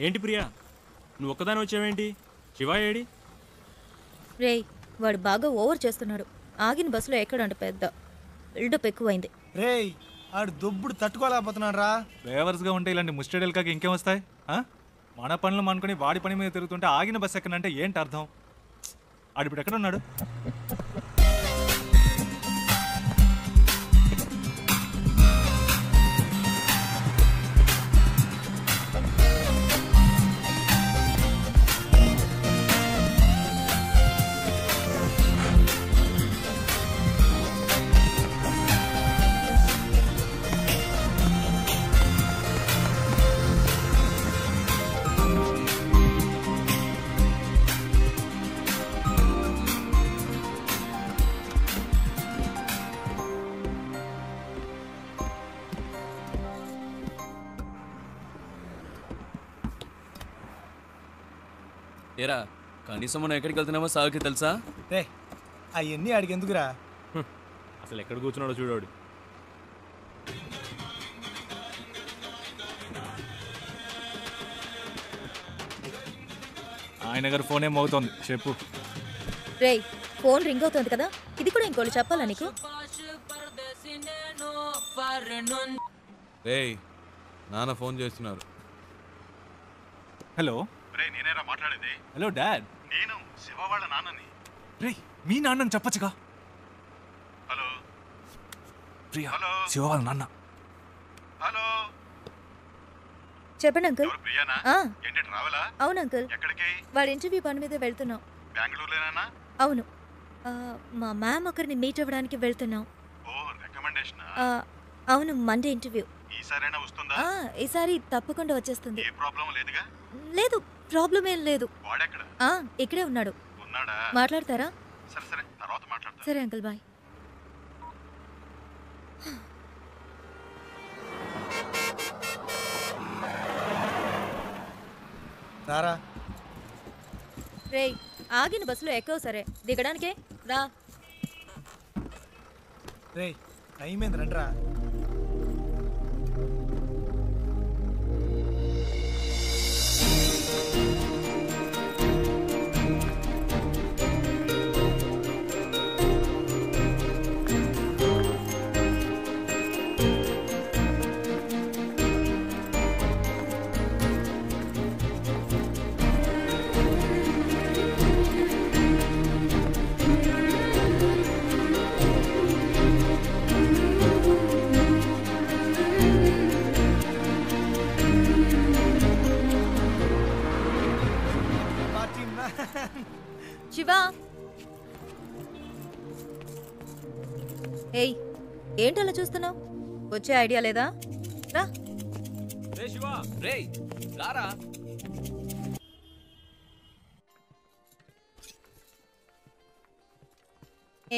ఏంటి ప్రియా, నువ్వు ఒక్కదాని వచ్చావేంటి? శివ ఏడి? రేయ్, వాడు బాగా ఓవర్ చేస్తున్నాడు. ఆగిన బస్సులో ఎక్కడంట పెద్ద బిల్డప్ ఎక్కువైంది. రేయ్, ఆడు దొబ్బుడు తట్టుకోలేకపోతున్నాడు రా. డ్రైవర్స్గా ఉంటే ఇలాంటి ముస్టడేల్కాకి ఇంకేం వస్తాయి? మన పనులు అనుకుని వాడి పని మీద తిరుగుతుంటే ఆగిన బస్సు ఎక్కనంటే ఏంటి అర్థం? ఆడిప్పుడు ఎక్కడ ఉన్నాడు? ఏరా, కనీసం మనం ఎక్కడికి వెళ్తున్నామో సాగుకి తెలుసా? రే, అవన్నీ ఆడికి ఎందుకురా? అసలు ఎక్కడ కూర్చున్నాడో చూడాడు. ఆయన గారు ఫోన్ ఏమవుతోంది చెప్పు. రేయ్, ఫోన్ రింగ్ అవుతుంది కదా, ఇది కూడా ఇంకోటి చెప్పాలా నీకు? రేయ్, నాన్న ఫోన్ చేస్తున్నారు. హలో. నేనేరా మాట్లాడేది. Hello dad. నేను శివ వాళ్ళ నాన్నని. రే, మీ నాన్నని చెప్పచ్చుగా. హలో ప్రియా, హలో శివ వాళ్ళ నాన్న. హలో చెప్పండి అంకుల్. ప్రియానా? ఏంటి ట్రావెలా? అవును అంకుల్. ఎక్కడికి? వాడి ఇంటర్వ్యూ పని మీద వెళ్తున్నాం. బెంగళూరులోనేనా? అవును. మా మ్యామ్ ఒకరిని మీట్ అవ్వడానికి వెళ్తున్నాం. ఓ, రికమెండేషన్. అవును, మండే ఇంటర్వ్యూ. ఈసారైనా వస్తుందా? ఈసారి తప్పకుండా వచ్చేస్తుంది. ఏ ప్రాబ్లం లేదుగా? లేదు, ప్రాబ్లం ఏం లేదు. వాడెక్కడ? ఇక్కడే ఉన్నాడు. ఉన్నాడా? మాట్లాడతారా? సరే సరే, తర్వాత మాట్లాడతా. సరే అంకుల్, బాయ్. రారా. రేయ్, ఆగిన బస్సులో ఎక్కవు. సరే, దిగడానికే రా. రేయ్, టైం ఏంది, రండిరా. శివా, ఏయ్, ఏంటలా చూస్తున్నావు? వచ్చే ఐడియా లేదా? రా. రే శివ, రేయ్ రారా.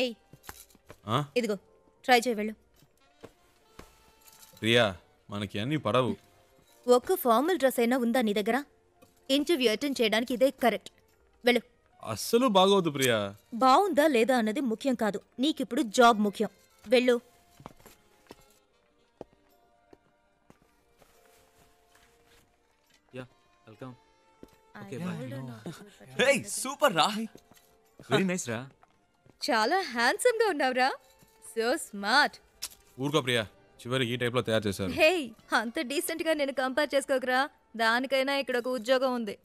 ఏయ్, ఇదిగో ట్రై చేయి, వెళ్ళు. ప్రియా, మనకి అన్ని పడవు. ఒక్క ఫార్మల్ డ్రెస్ అయినా ఉందా నీ దగ్గర? ఇంటర్వ్యూ అటెండ్ చేయడానికి ఇదే కరెక్ట్. వెళ్ళు. అస్సలు బాగోదు ప్రియా. బాగుందా లేదా అన్నది ముఖ్యం కాదు, నీకిప్పుడు జాబ్ ముఖ్యం. వెళ్ళు. వెల్కమ్. రేయ్, సూపర్ రా. వెరీ నైస్ రా. చాలా హ్యాండ్సమ్ గా ఉన్నావురా. So smart. ఊరుకో ప్రియా, చివరికి ఈ టైప్ లో తయారు చేశారు. హే, అంత డీసెంట్ గా నేను కంపేర్ చేసుకోకరా. దానికైనా ఇక్కడ ఒక ఉద్యోగం ఉంది.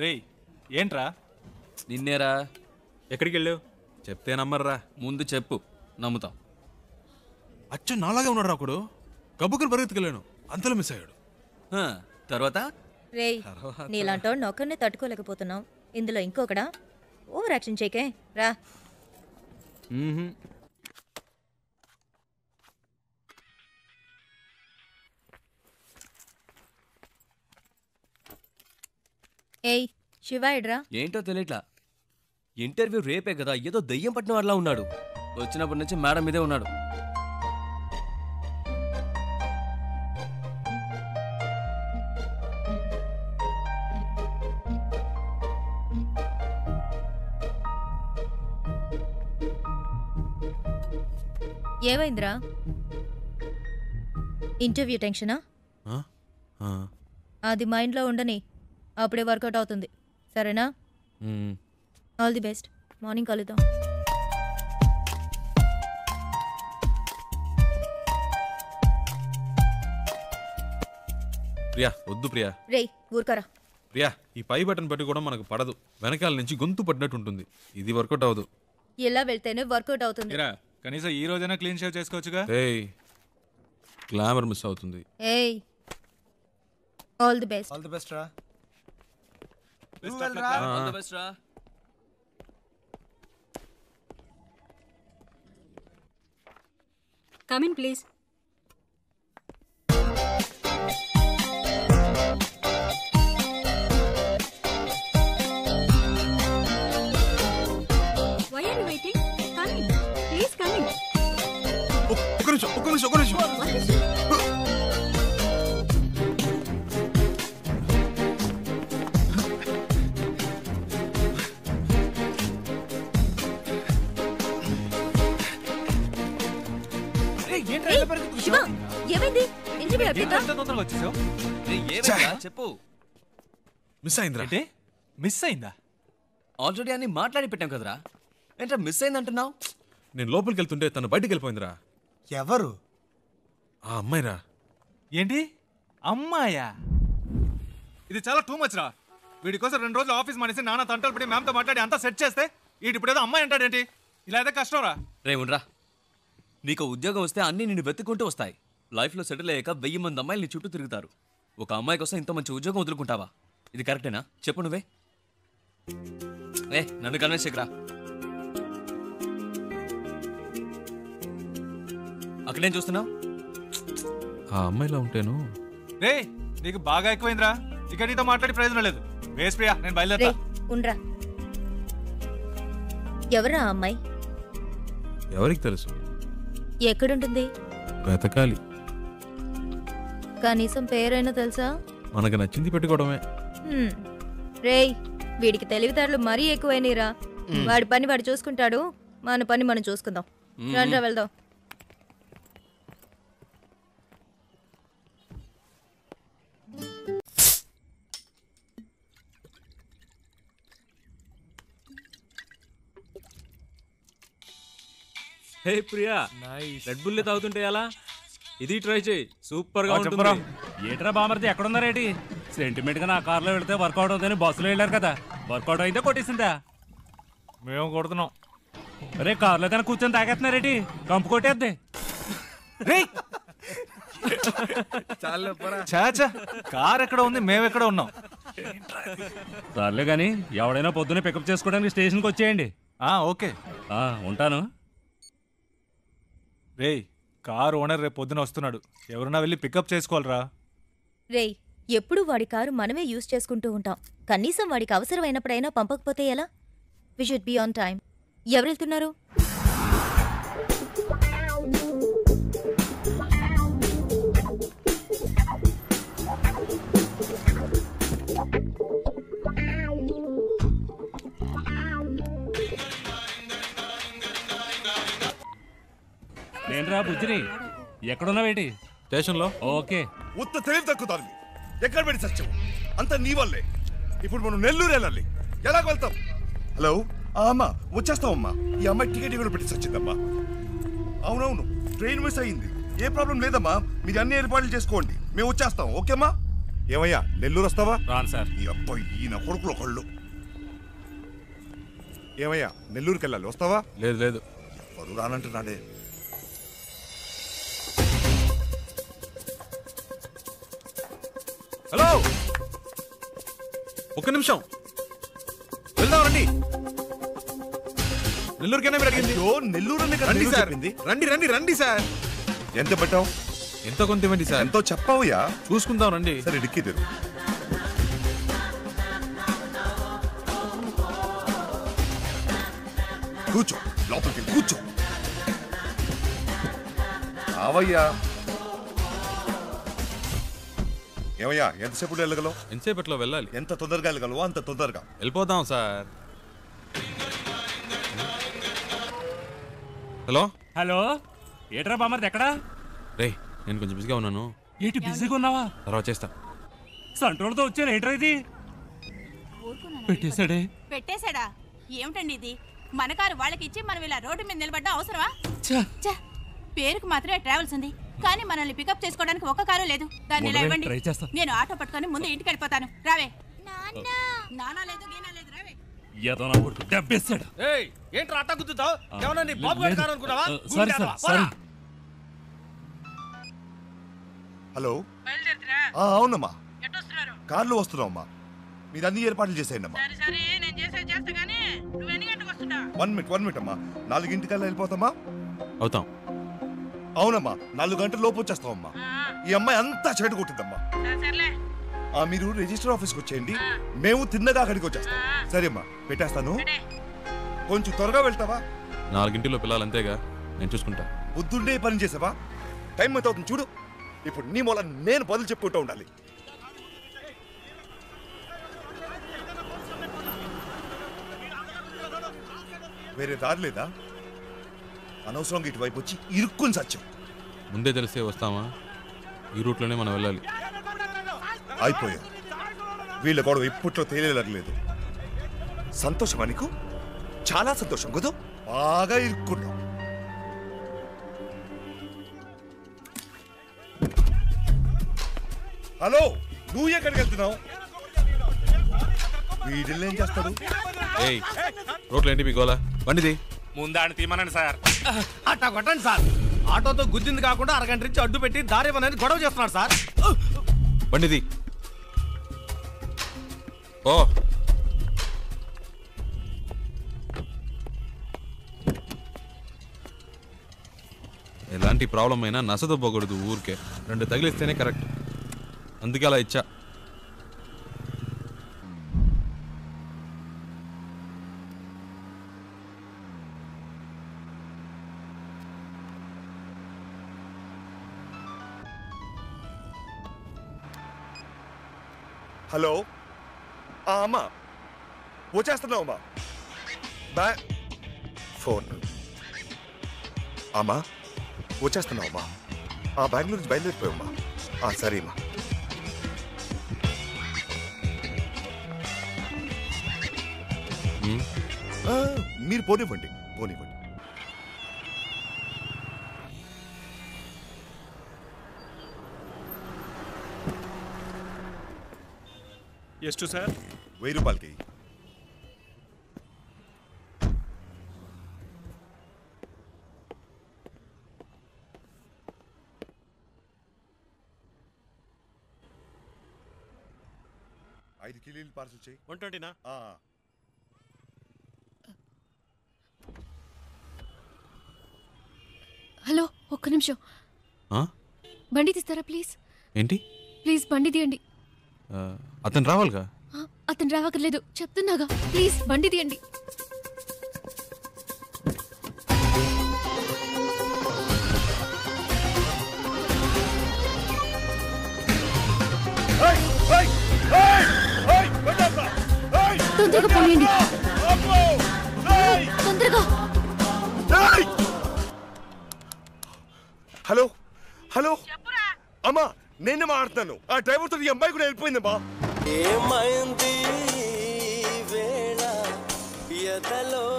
రేయ్, ఏంట్రా? నిన్నేరా. ఎక్కడికి వెళ్ళావు? చెప్తే నమ్మర్రా. ముందు చెప్పు, నమ్ముతాం. అచ్చు నాలాగే ఉన్నాడు ఒకడు. గబ్బుకుని పరిగెత్తుకెళ్ళాను, అంతలో మిస్ అయ్యాడు. తర్వాత రేయ్ నీలాంటోడిని ఒక్కరినే తట్టుకోలేకపోతున్నావు, ఇందులో ఇంకొకడా? ఓవర్ యాక్షన్ చేయకే రా. ఏయ్ శివ ఎడ్రా. ఏంటో తెలియట్లా. ఇంటర్వ్యూ రేపే కదా, ఏదో దయ్యం పట్టిన వాళ్ళ ఉన్నాడు. వచ్చినప్పటి నుంచి మేడం మీదే ఉన్నాడు. ఏమైందిరా? ఇంటర్వ్యూ టెన్షనా? ఆ? ఆ. అది మైండ్లో ఉండని, అప్పుడే వర్కౌట్ అవుతుంది. సరేనా? All the best. మార్నింగ్ కలుద్దాం. ప్రియా వద్దు ప్రియా. రేయ్ ఊరుకరా. ప్రియా ఈ పై బటన్ పెట్టి కూడా మనకు పడదు, వెనకాల నుంచి గొంతు పడినట్టు ఉంటుంది. ఇది వర్కౌట్ అవ్వదు. ఇలా వెళ్తేనే వర్కౌట్ అవుతుంది. ఇరా కనీసం ఈ రోజైనా క్లీన్ షేవ్ చేసుకోవచ్చుగా. ఏయ్ గ్లామర్ మిస్ అవుతుంది. ఏయ్ all the best. All the best రా. ఆల్ ది బెస్ట్ రా. Come in, please. Why are you waiting? Come in. Please come in. ఒక్క నిమిషం. What is it? శివ ఏమైంది? ఇంటర్వ్యూ అయిపోయిందా? తొందరగా వచ్చేసావు. ఏమైందా చెప్పు. మిస్ అయిందిరా. అంటే మిస్ అయిందా? ఆల్రెడీ అన్ని మాట్లాడి పెట్టాం కదరా, ఏంట్రా మిస్ అయిందంటున్నావు? నేను లోపలికి వెళ్తుంటే తను బయటికి వెళ్ళిపోయిందిరా. ఎవరు? ఆ అమ్మాయిరా. ఏంటి అమ్మాయా? ఇది చాలా టూ మచ్ రా. వీడి కోసం 2 రోజులు ఆఫీస్ మానేసి నాన్న తంటలు పడి మ్యామ్తో మాట్లాడి అంతా సెట్ చేస్తే వీడి ఇప్పుడు ఏదో అమ్మాయి అంటాడేంటి? ఇలా అయితే కష్టం రా. రే ఉండరా, నీకు ఉద్యోగం వస్తే అన్నీ నిన్ను వెతుక్కుంటూ వస్తాయి. లైఫ్లో సెటిల్ అయ్యాక 1000 మంది అమ్మాయిలు నీ చుట్టూ తిరుగుతారు. ఒక అమ్మాయి కోసం ఇంత మంచి ఉద్యోగం వదులుకుంటావా? ఇది కరెక్టేనా చెప్పు నువ్వే. నన్ను కన్విన్స్ చేయకురా. అక్కడేం చూస్తున్నావు? ఆ అమ్మాయిలా ఉంటేను. రే నీకు బాగా ఎక్కువైందిరా. ఇక నీతో మాట్లాడి ప్రయోజనం లేదు. వేస్ ప్రియా, నేను బయలుదేరా. ఉండ్రా. ఎవరా ఆ అమ్మాయి? ఎవరికి తెలుసు? ఎక్కడుంటుంది? వెతకాలి. కనీసం పేరైనా తెలుసా? మనకు నచ్చింది పెట్టుకోవడమే. రేయ్ వీడికి తెలివితేటలు మరీ ఎక్కువైనరా. వాడి పని వాడు చూసుకుంటాడు, మన పని మనం చూసుకుందాం. రండ్రా వెళ్దాం. హే ప్రియా, రెడ్ బుల్ తాగుతుంటే ఎలా? ఇది ట్రై చేయి, సూపర్ గా ఉంటుంది. ఏట్రా బామర్ది ఎక్కడున్నారేటి? సెంటిమెంట్ గా నా కార్లో వెళ్తే వర్కౌట్ అవుతుందని బస్సులో వెళ్ళారు కదా, వర్కౌట్ అయితే కొట్టేసిందా? మేము కొడుతున్నాం. అరే కార్లో కానీ కూర్చొని తాగేస్తున్నారేటి? కంపు కొట్టేద్ది. చాచా కార్ ఎక్కడ ఉంది, మేమెక్కడ ఉన్నాం? సర్లే కానీ ఎవడైనా పొద్దున్నే పికప్ చేసుకోవడానికి స్టేషన్కి వచ్చేయండి. ఓకే ఉంటాను. రేయ్ కార్ ఓనర్ రేపు పొద్దున వస్తున్నాడు, ఎవరన్నా వెళ్ళి పికప్ చేసుకోవాలరా. రేయ్ ఎప్పుడు వాడి కారు మనమే యూజ్ చేసుకుంటూ ఉంటాం, కనీసం వాడికి అవసరమైనప్పుడైనా పంపకపోతే ఎలా? We should be on time. ఎవరు వెళ్తున్నారు? నేనురా బుజ్జిని. ఎక్కడున్నావేటి? స్టేషన్లో. ఓకే. ఉత్త తెలివి తక్కుతాను. ఎక్కడ పెట్టి సత్యం అంత నీ వల్లే. ఇప్పుడు మనం నెల్లూరు వెళ్ళాలి, ఎలా వెళ్తాం? హలో అమ్మా, వచ్చేస్తామమ్మా. ఈ అమ్మాయి టికెట్ కూడా పెట్టి సచ్చిందమ్మా. అవునవును, ట్రైన్ మిస్ అయ్యింది. ఏ ప్రాబ్లం లేదమ్మా, మీరు అన్ని ఏర్పాట్లు చేసుకోండి, మేము వచ్చేస్తాం. ఓకేమ్మా? ఏమయ్యా నెల్లూరు వస్తావా? రాను సార్. ఈ అబ్బాయి ఈయన కొడుకులు ఒకళ్ళు. ఏమయ్యా నెల్లూరుకి వెళ్ళాలి, వస్తావా? లేదు లేదు, ఎవరు రానంటున్నాడే. హలో, ఒక్క నిమిషం వెళ్దాం రండి. నెల్లూరుకైనా మీరు అడిగింది? అయ్యో, నెల్లూరునే కదా రండి నెల్లూరు సార్, చెప్పింది. రండి రండి రండి సార్. ఎంత పెట్టావు? ఎంతో కొంత ఇవ్వండి సార్. ఎంతో చెప్పావుయా? చూసుకుందాం రండి. సరే డిక్కీ తెరు. కూర్చో, లోపలికి వెళ్ళి కూర్చో. రావయ్యా. ఏమయ్యా, ఎంతసేపు వెళ్ళగలవు? ఎంతసేపట్లో వెళ్ళాలి? ఎంత తొందరగా వెళ్ళగలవో అంత తొందరగా వెళ్ళిపోదాం సార్. హలో హలో, ఏట్రా బామర్ది ఎక్కడా? రే, నేను కొంచెం బిజీగా ఉన్నాను, ఏంటి బిజీగా ఉన్నావా? తర్వాత చేస్తా. సంట్రోల్తో వచ్చాను, ఏంట్రా ఇది? పెట్టేశాడే. పెట్టేశాడా? ఏమిటండి ఇది? మన కారు వాళ్ళకి ఇచ్చి మనం ఇలా రోడ్డు మీద నిలబడ్డా అవసరమా? ఛ! ఛ! పేరుకు మాత్రమే ట్రావెల్స్ ఉంది, కానీ మనల్ని పికప్ చేసుకోవడానికి ఒక్క కారు లేదు. దాన్ని ఇలా ఉండవే, ఇవ్వండి. ట్రై చేస్తా. నేను ఆటో పట్టుకొని ముందు ఇంటికి వెళ్ళిపోతాను. రావే. నానా లేదు, గీనా లేదు, రావే. ఏదో నా కొడుకు దెబ్బేశాడు. ఏంట్రా అట్ట గుద్దుతావు? ఏమన్నా నీ బాబు గారి కారు అనుకున్నావా? Sorry sir, sorry. హలో. అవునమ్మా, కార్లో వస్తున్నావమ్మా. మీరు అన్ని ఏర్పాట్లు చేసేయండి అమ్మా. 1 మినిట్ అమ్మా. 4 వెళ్ళిపోతామా? అవుతాం. అవునమ్మా, 4 గంటల లోపు వచ్చేస్తామమ్మా. ఈ అమ్మాయి అంతా చెడు కొట్టిందమ్మా. మీరు రిజిస్టర్ ఆఫీస్కి వచ్చేయండి, మేము తిన్నగా అక్కడికి వచ్చేస్తాం. సరే అమ్మా, పెట్టేస్తాను. కొంచెం త్వరగా వెళ్తావా? 4 పిల్లలు అంతేగా, నేను చూసుకుంటా. బుద్ధుండే పని చేసావా? టైం ఎంత అవుతుంది చూడు. ఇప్పుడు నీ మూల నేను బదులు చెప్పుకుంటూ ఉండాలి. వేరే దారి లేదా? అనవసరంగా ఇటువైపు వచ్చి ఇరుక్కుని సత్యం. ముందే తెలిసే వస్తామా? ఈ రూట్లోనే మనం వెళ్ళాలి. అయిపోయా. వీళ్ళ గొడవ ఇప్పట్లో తేలేలేదు. సంతోషమా నీకు? చాలా సంతోషం కుదు. బాగా ఇరుక్కున్నావు. హలో, నువ్వు ఎక్కడికి వెళ్తున్నావు? వీడిల్ని ఏం చేస్తాడు? ఏయ్, రోడ్లు ఏంటి మీ గోలా? బండిది ముందాన్ని తీమనండి సార్. అట్టా కొట్టండి సార్. ఆటోతో గుద్దింది కాకుండా అరగంట నుంచి అడ్డు పెట్టి దారి ఇవ్వనని గొడవ చేస్తున్నాడు సార్. బండిది. ఓ, ఎలాంటి ప్రాబ్లం అయినా నసదొబ్బకూడదు ఊరికే. 2 తగిలిస్తేనే కరెక్ట్. అందుకే అలా ఇచ్చా. హలో, అమ్మా వచ్చేస్తున్నావు అమ్మా. ఫోన్. అమ్మా వచ్చేస్తున్నావు అమ్మా. బెంగళూరు నుంచి బయలుదేరిపోయామ్మా. సరే అమ్మా. మీరు పోనివ్వండి. ಎಷ್ಟು సార్? 1000 రూపాయలకి. ఐదు కిలోలు పార్సల్ చేయి. 120నా? హలో, ఒక్క నిమిషం. బండి తీస్తారా ప్లీజ్? ఏంటి? ప్లీజ్ బండి తీయండి. అతను రావాలిగా. అతను రావక్కర్లేదు, చెప్తున్నాగా. ప్లీజ్ బండి తీయండి. తొందరగా పోనీయండి, తొందరగా. హలో హలో అమ్మా, నేనే మాట్లాడుతాను. ఆ డ్రైవర్ తో ఈ అమ్మాయి కూడా వెళ్ళిపోయిందమ్మా.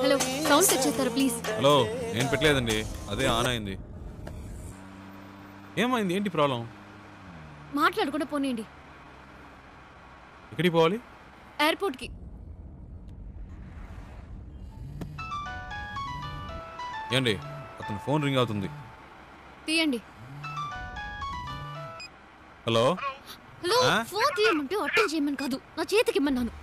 హలో, సౌండ్ సెట్ చేస్తారా ప్లీజ్? హలో, నేను పెట్టలేదండి, అదే ఆన్ అయింది. ఏమైంది? ఏంటి ప్రాబ్లం? మాట్లాడకుండా పోనీయండి. ఎక్కడికి పోవాలి? ఎయిర్పోర్ట్కి. ఏండి, అతను ఫోన్ రింగ్ అవుతుంది. తీయండి. హలో హలో ఫోన్ తీయమంటే అటెండ్ చేయమని కాదు, నా చేతికి ఇమ్మన్నాను.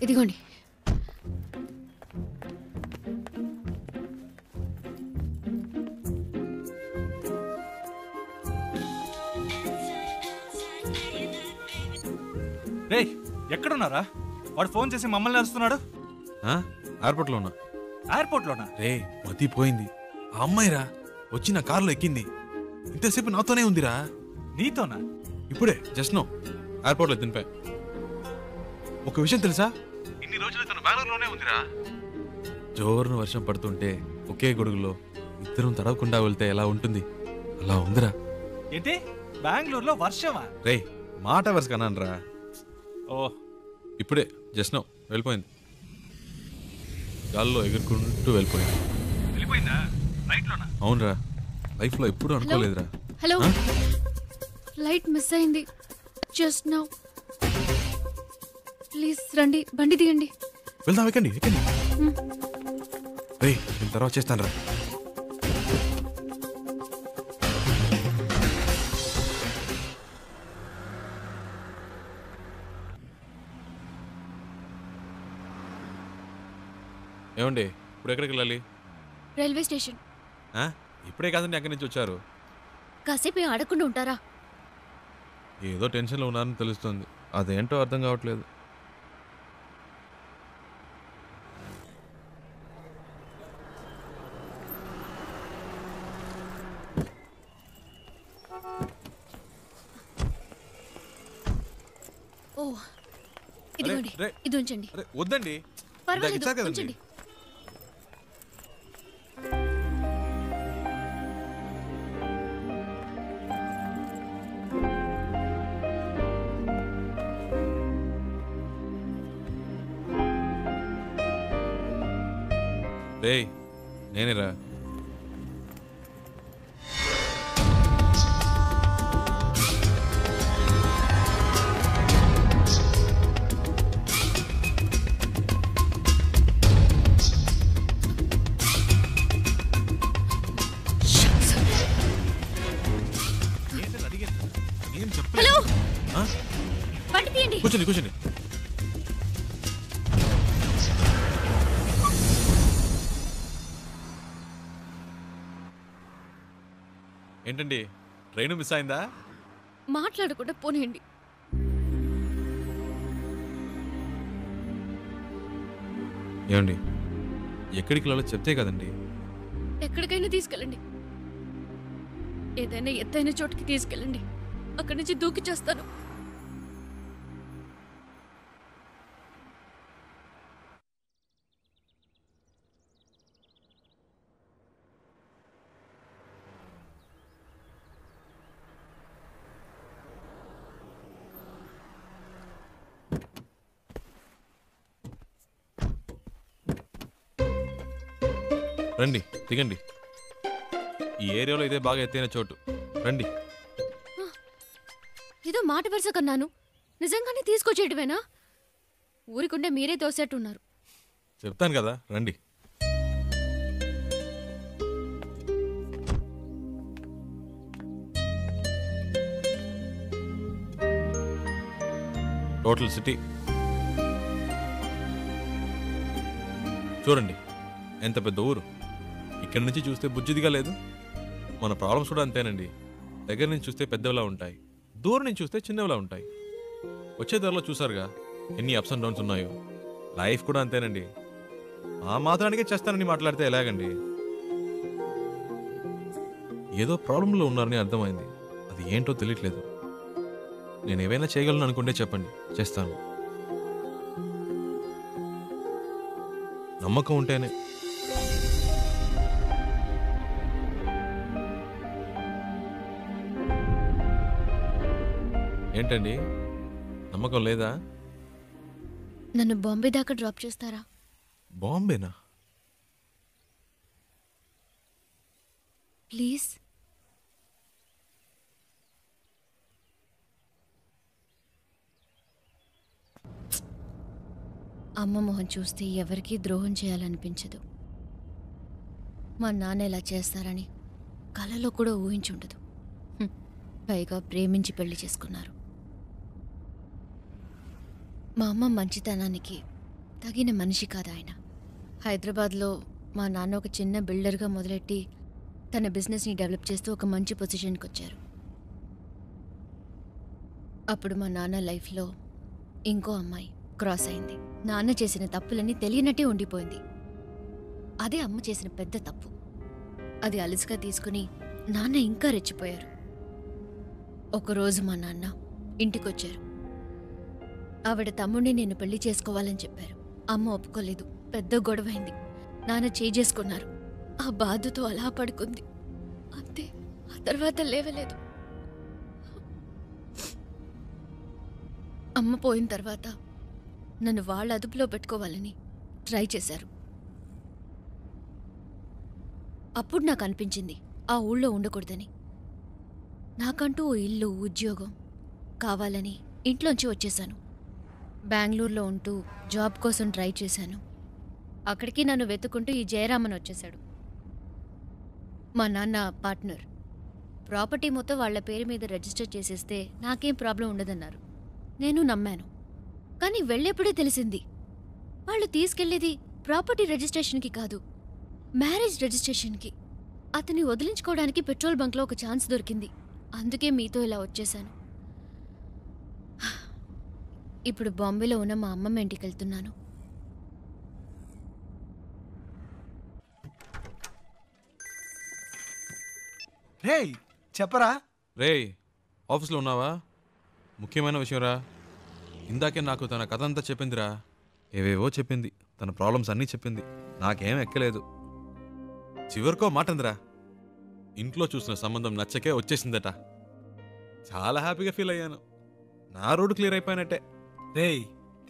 ఇదిగోండి. రే ఎక్కడున్నారా? వాడు ఫోన్ చేసి మమ్మల్ని అరుస్తున్నాడు. ఎయిర్పోర్ట్లో ఉన్నా. ఎయిర్పోర్ట్లోనా? రే మతి పోయింది. ఆ అమ్మాయిరా వచ్చి నా కారులో ఎక్కింది. ఇంతసేపు నాతోనే ఉందిరా. నీతోనా? ఇప్పుడే జస్ట్ నో ఎయిర్పోర్ట్లో దింపా. ఒక విషయం తెలుసా, ఇన్ని రోజులు తను బెంగళూరులోనే ఉందిరా. జోరున వర్షం పడుతుంటే ఒకే గొడుగులో ఇద్దరం తడవకుండా వెళ్తే ఎలా ఉంటుంది, అలా ఉందిరా. ఏంటి బెంగళూరులో వర్షమా? రే మాట వరుస కన్నానరా. ఓ ఇప్పుడే జస్ట్ నో వెళ్ళిపోయింది. గాల్లో ఎగురుకుంటూ వెళ్ళిపోయింది. వెళ్ళిపోయిందా? ఫ్లైట్లోనా? అవునరా, లైఫ్లో ఎప్పుడు అనుకోలేదురా. హలో, ఫ్లైట్ మిస్ అయింది జస్ట్ నౌ. ప్లీజ్ రండి, బండి దిగండి. వెళ్దాం, ఎక్కండి ఎక్కండి. రే నేను తర్వాత చేస్తాను రా. ఏమండి ఇప్పుడు ఎక్కడికి వెళ్ళాలి? Railway station. ఇప్పుడే కాదండి అక్కడి నుంచి వచ్చారు. కాసేపు ఆడకుండా ఉంటారా? ఏదో టెన్షన్లో ఉన్నారని తెలుస్తుంది, అదేంటో అర్థం కావట్లేదు. ఓ ఇదిగోండి, ఇది ఉంచండి. వద్దండి, పర్వాలేదు ఉంచండి. రేయ్ నేనేరా. హలో, బండి తీయండి. కూర్చోండి కూర్చోండి. ఏంటండి ట్రైన్ మిస్ అయిందా? మాట్లాడకుండా పోనీయండి. ఏమండి ఎక్కడికి వెళ్ళాలో చెప్తే కదండి. ఎక్కడికైనా తీసుకెళ్ళండి, ఏదైనా ఎత్తైన చోటుకి తీసుకెళ్ళండి, అక్కడి నుంచి దూకి చేస్తాను. రండి దిగండి. ఈ ఏరియాలో ఇదే బాగా ఎత్తైన చోటు, రండి. ఏదో మాట వరుస కన్నాను, నిజంగానే తీసుకొచ్చేయటమేనా? ఊరికుండే మీరే తోసేట్టున్నారు. చెప్తాను కదా రండి. టోటల్ సిటీ చూడండి, ఎంత పెద్ద ఊరు. ఇక్కడి నుంచి చూస్తే బుజ్జిదిగా లేదు. మన ప్రాబ్లమ్స్ కూడా అంతేనండి. దగ్గర నుంచి చూస్తే పెద్దవిలా ఉంటాయి, దూరం నుంచి చూస్తే చిన్నవిలా ఉంటాయి. వచ్చే ధరలో చూసారుగా ఎన్ని అప్స్ అండ్ డౌన్స్ ఉన్నాయో. లైఫ్ కూడా అంతేనండి. ఆ మాత్రానికే చేస్తానని మాట్లాడితే ఎలాగండి? ఏదో ప్రాబ్లంలో ఉన్నారని అర్థమైంది, అది ఏంటో తెలియట్లేదు. నేను ఏవైనా చేయగలను అనుకుంటే చెప్పండి, చేస్తాను. నమ్మకం ఉంటేనే. ఏంటండి నమ్మకం లేదా? నన్ను బాంబే దాకా డ్రాప్ చేస్తారా? బాంబేనా? ప్లీజ్. అమ్మ మొహం చూస్తే ఎవరికీ ద్రోహం చేయాలనిపించదు. మా నాన్న ఇలా చేస్తారని కలలో కూడా ఊహించుండదు. పైగా ప్రేమించి పెళ్లి చేసుకున్నారు. మా అమ్మ మంచితనానికి తగిన మనిషి కాదు ఆయన. హైదరాబాద్లో మా నాన్న ఒక చిన్న బిల్డర్గా మొదలెట్టి తన బిజినెస్ని డెవలప్ చేస్తూ ఒక మంచి పొజిషన్కి వచ్చారు. అప్పుడు మా నాన్న లైఫ్లో ఇంకో అమ్మాయి క్రాస్ అయింది. నాన్న చేసిన తప్పులన్నీ తెలియనట్టే ఉండిపోయింది. అదే అమ్మ చేసిన పెద్ద తప్పు. అది అలుసుగా తీసుకుని నాన్న ఇంకా రెచ్చిపోయారు. ఒకరోజు మా నాన్న ఇంటికొచ్చారు. ఆవిడ తమ్ముడిని నేను పెళ్లి చేసుకోవాలని చెప్పారు. అమ్మ ఒప్పుకోలేదు. పెద్ద గొడవైంది. నాన్న చేసుకున్నారు. ఆ బాధతో అలా పడుకుంది. అంతే. ఆ తర్వాత లేవలేదు. అమ్మ పోయిన తర్వాత నన్ను వాళ్ళ అదుపులో పెట్టుకోవాలని ట్రై చేశారు. అప్పుడు నాకు అనిపించింది ఆ ఊళ్ళో ఉండకూడదని. నాకంటూ ఓ ఇల్లు, ఉద్యోగం కావాలని ఇంట్లోంచి వచ్చేశాను. బెంగళూరులో ఉంటూ జాబ్ కోసం ట్రై చేశాను. అక్కడికి నన్ను వెతుకుంటూ ఈ జయరామన్ వచ్చేశాడు. మా నాన్న పార్ట్నర్. ప్రాపర్టీ మొత్తం వాళ్ల పేరు మీద రిజిస్టర్ చేసేస్తే నాకేం ప్రాబ్లం ఉండదన్నారు. నేను నమ్మాను. కానీ వెళ్ళేప్పుడే తెలిసింది వాళ్ళు తీసుకెళ్లేది ప్రాపర్టీ రిజిస్ట్రేషన్కి కాదు, మ్యారేజ్ రిజిస్ట్రేషన్కి. అతన్ని వదిలించుకోవడానికి పెట్రోల్ బంక్లో ఒక ఛాన్స్ దొరికింది. అందుకే మీతో ఇలా వచ్చేశాను. ఇప్పుడు బాంబేలో ఉన్న మా అమ్మమ్మ ఇంటికి వెళ్తున్నాను. రేయ్ చెప్పరా. రేయ్ ఆఫీస్లో ఉన్నావా? ముఖ్యమైన విషయం రా. ఇందాకే నాకు తన కథ అంతా చెప్పిందిరా. ఏవేవో చెప్పింది. తన ప్రాబ్లమ్స్ అన్నీ చెప్పింది. నాకేం ఎక్కలేదు. చివరికో మాట అందిరా, ఇంట్లో చూసిన సంబంధం నచ్చకే వచ్చేసిందట. చాలా హ్యాపీగా ఫీల్ అయ్యాను. నా రోడ్డు క్లియర్ అయిపోయినట్టే. రేయ్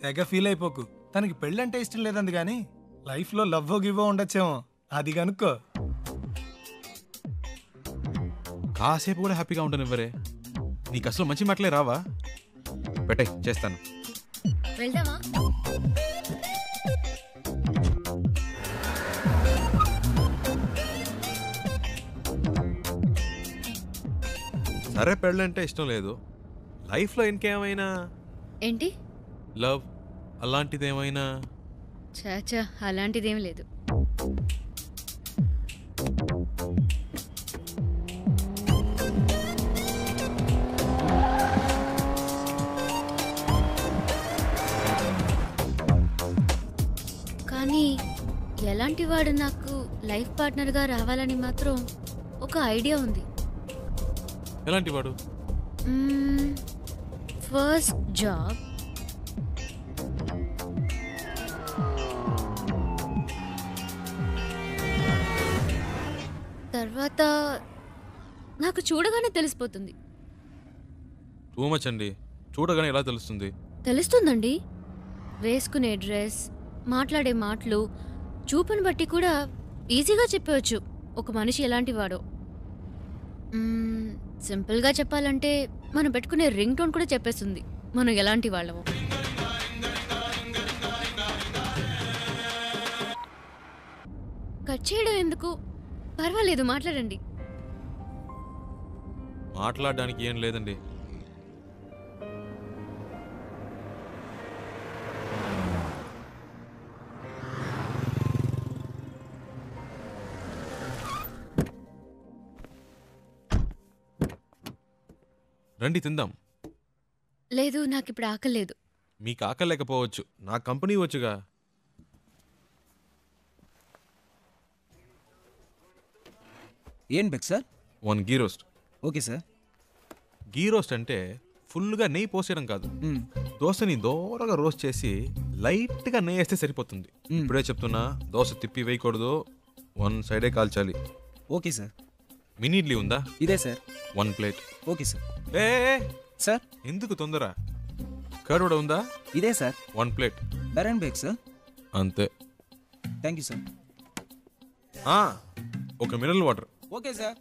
తెగ ఫీల్ అయిపోకు. తనకి పెళ్ళంటే ఇష్టం లేదంది కానీ లైఫ్లో లవ్వో గివ్వో ఉండొచ్చేమో. అది కనుక్కో. కాసేపు కూడా హ్యాపీగా ఉంటాను. ఇవ్వరే నీకు అసలు మంచి మాటలే రావా? పెట్టే చేస్తాను. వెళ్దామా? సరే పెళ్ళంటే ఇష్టం లేదు. లైఫ్లో ఇంకేమైనా ఏంటి? లవ్ అలాంటిదేమైనా? చాచా అలాంటిదేం లేదు. కానీ ఎలాంటి వాడు నాకు లైఫ్ పార్ట్నర్గా రావాలని మాత్రం ఒక ఐడియా ఉంది. ఎలాంటి వాడు? ఫస్ట్ జాబ్, తర్వాత నాకు చూడగానే తెలిసిపోతుంది. టూ మచ్ అండి. చూడగానే ఎలా తెలుస్తుంది? తెలుస్తుందండి. వేసుకునే డ్రెస్, మాట్లాడే మాటలు, చూపుని బట్టి కూడా ఈజీగా చెప్పవచ్చు ఒక మనిషి ఎలాంటి వాడో. సింపుల్గా చెప్పాలంటే మనం పెట్టుకునే రింగ్ టోన్ కూడా చెప్పేస్తుంది మనం ఎలాంటి వాళ్ళమో. కట్ చేయడం ఎందుకు? పర్వాలేదు, మాట్లాడండి. మాట్లాడడానికి ఏం లేదండి. రండి తిందాం. లేదు, నాకు ఇప్పుడు ఆకలేదు. మీకు ఆకలి లేకపోవచ్చు, నా కంపెనీ వచ్చుగా. ఏం బెక్ sir? 1 ghee roast. Okay sir. Ghee roast అంటే ఫుల్గా నెయ్యి పోసేయడం కాదు. దోశని దోరగా రోస్ట్ చేసి లైట్గా నెయ్యి వేస్తే సరిపోతుంది. ఇప్పుడే చెప్తున్నా, దోశ తిప్పి వేయకూడదు, 1 సైడే కాల్చాలి. Okay sir. మినీ ఇడ్లీ ఉందా? ఇదే సార్. 1 ప్లేట్. Okay sir. ఏ సార్ ఎందుకు తొందర? కర్డ్ కూడా ఉందా? ఇదే సార్. 1 ప్లేట్. బెరన్ బేక్ సార్. అంతే. Thank you sir. ఒక mineral water. Okay sir.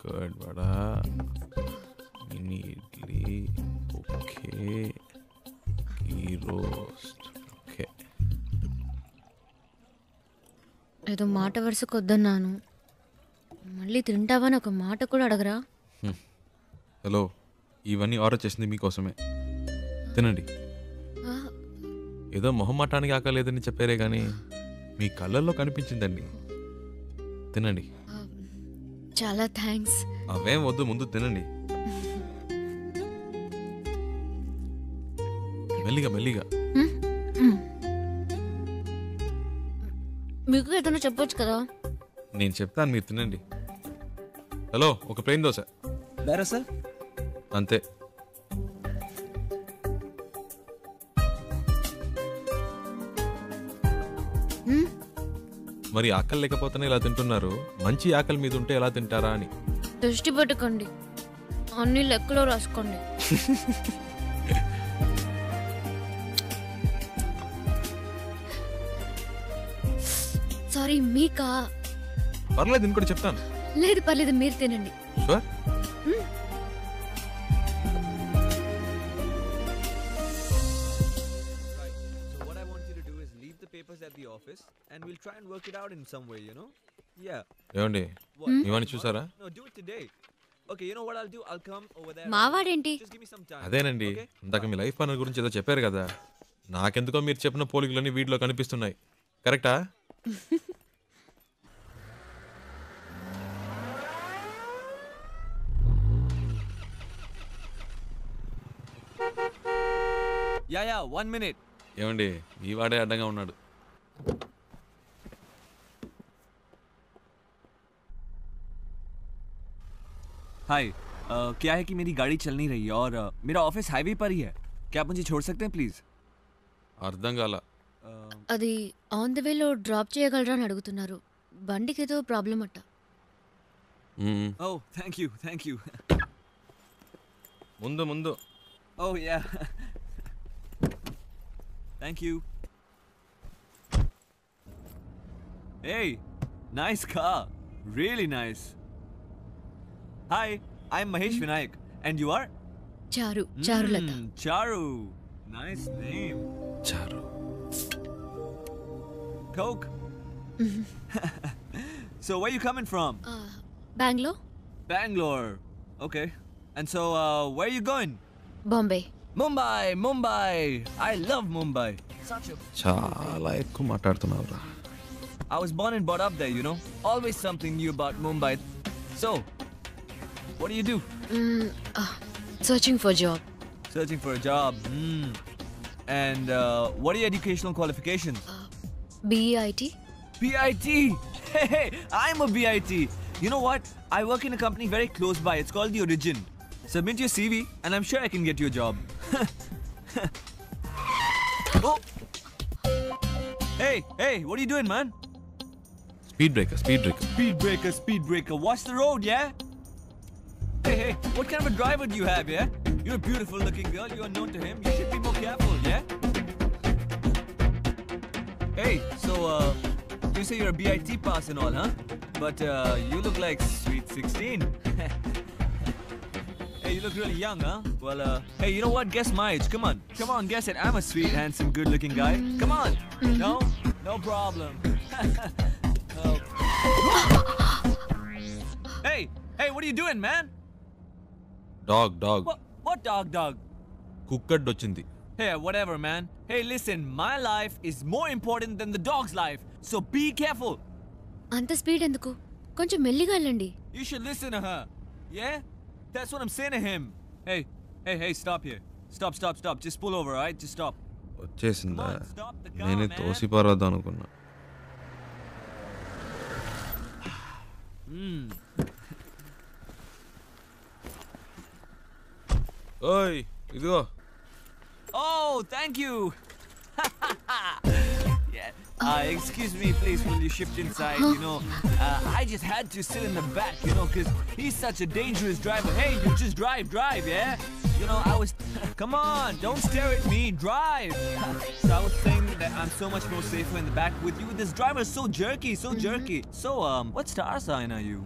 Curd vada, mini idli, okay, ghee roast, okay. ఏదో మాట వరుసకు వద్దన్నాను, మళ్ళీ తింటావని ఒక మాట కూడా అడగరా? హలో, ఇవన్నీ ఆర్డర్ చేసింది మీకోసమే, తినండి. ఏదో మొహమాటానికి ఆకలేదని చెప్పారే కానీ మీ కళ్ళల్లో కనిపించిందండి. తినండి. చాలా థ్యాంక్స్. అవేం వద్దు, ముందు తినండి. మెల్లిగా మెల్లిగా. మీకు ఏదైనా చెప్పొచ్చు కదా. నేను చెప్తాను, మీరు తినండి. హలో, ఒక ప్లేన్ దోశ. వేరే సార్? అంతే. మరి ఆకలి లేకపోతేనే ఇలా తింటున్నారు, మంచి ఆకలి మీద ఉంటే ఎలా తింటారా అని. దృష్టి పెట్టుకోండి, అన్ని లెక్కలో రాసుకోండి. సారీ, మీకా? పర్లేదు, నేను కూడా చెప్తాను. లేదు పర్లేదు, మీరు తినండి. షూర్. ఏమండి, ఇవన్నీ చూసారా? మావాడేంటి? అదేనండి, ఇందాక మీ లైఫ్ పార్ట్నర్ గురించి ఏదో చెప్పారు కదా, నాకెందుకో మీరు చెప్పిన పోలికలన్నీ వీటిలో కనిపిస్తున్నాయి. కరెక్టా? Yeah 1 minute. ఏమండి, ఈ వాడే అడ్డంగా ఉన్నాడు. हाय, क्या है कि मेरी गाड़ी चल नहीं रही है और मेरा ऑफिस हाईवे पर ही है. क्या आप मुझे छोड़ सकते हैं प्लीज? అర్థం కాల. అది ఆన్ ద వేలో డ్రాప్ చేయగలరా అని అడుగుతున్నారు. బండికి ఏదో ప్రాబ్లం అట్ట. Oh thank you. ముందు ముందు. Oh yeah, thank you. Hey, nice car, really nice. Hi, I'm Mahesh Vinayak, and you are? Charulata. Charu, nice name. చారు. Coke. So where you coming from? Bengaluru. Bangalore. Okay. And so where are you going? Bombay. Mumbai. I love Mumbai. చాలా ఎక్కువ మాట్లాడుతున్నావురా. I was born and brought up there, you know. Always something new about Mumbai. So, what do you do? Searching for job. Searching for a job. And what are your educational qualifications? BIT. BIT. Hey, I'm a BIT. You know what? I work in a company very close by. It's called The Origin. Submit your CV and I'm sure I can get you a job. Oh. Hey, what are you doing, man? Speed breaker. Speed breaker. Watch the road, yeah? Hey, what kind of a driver do you have, yeah? You're a beautiful looking girl. You're known to him. You should be more careful, yeah? Hey, so, you say you're a BIT pass and all, huh? But, you look like sweet 16. Hey, you look really young, huh? Well, hey, you know what? Guess my age. Come on, guess it. I'm a sweet, handsome, good-looking guy. Come on. No problem. Hey, what are you doing, man? Dog. What dog? Cooked వచ్చింది. Hey, whatever, man. Hey, listen, my life is more important than the dog's life, so be careful. అంత speed ఎందుకు? కొంచెం మెల్లిగా వెళ్ళండి. You should listen to her. Yeah? That's what I'm saying to him. Hey, stop here. Stop. Just pull over, alright? Just stop. వచ్చేసిందా? నేనే తోసి పారద్దాం అనుకున్నా. ఓయ్, ఇదిగో. Oh, thank you. Yeah. Excuse me, please, will you shift inside? You know, I just had to sit in the back, you know, because he's such a dangerous driver. Hey, you just drive, yeah? You know, I was. Come on, don't stare at me. Drive. So I was saying that I'm so much more safer in the back with you. This driver is so jerky, so jerky. So, what star sign are you?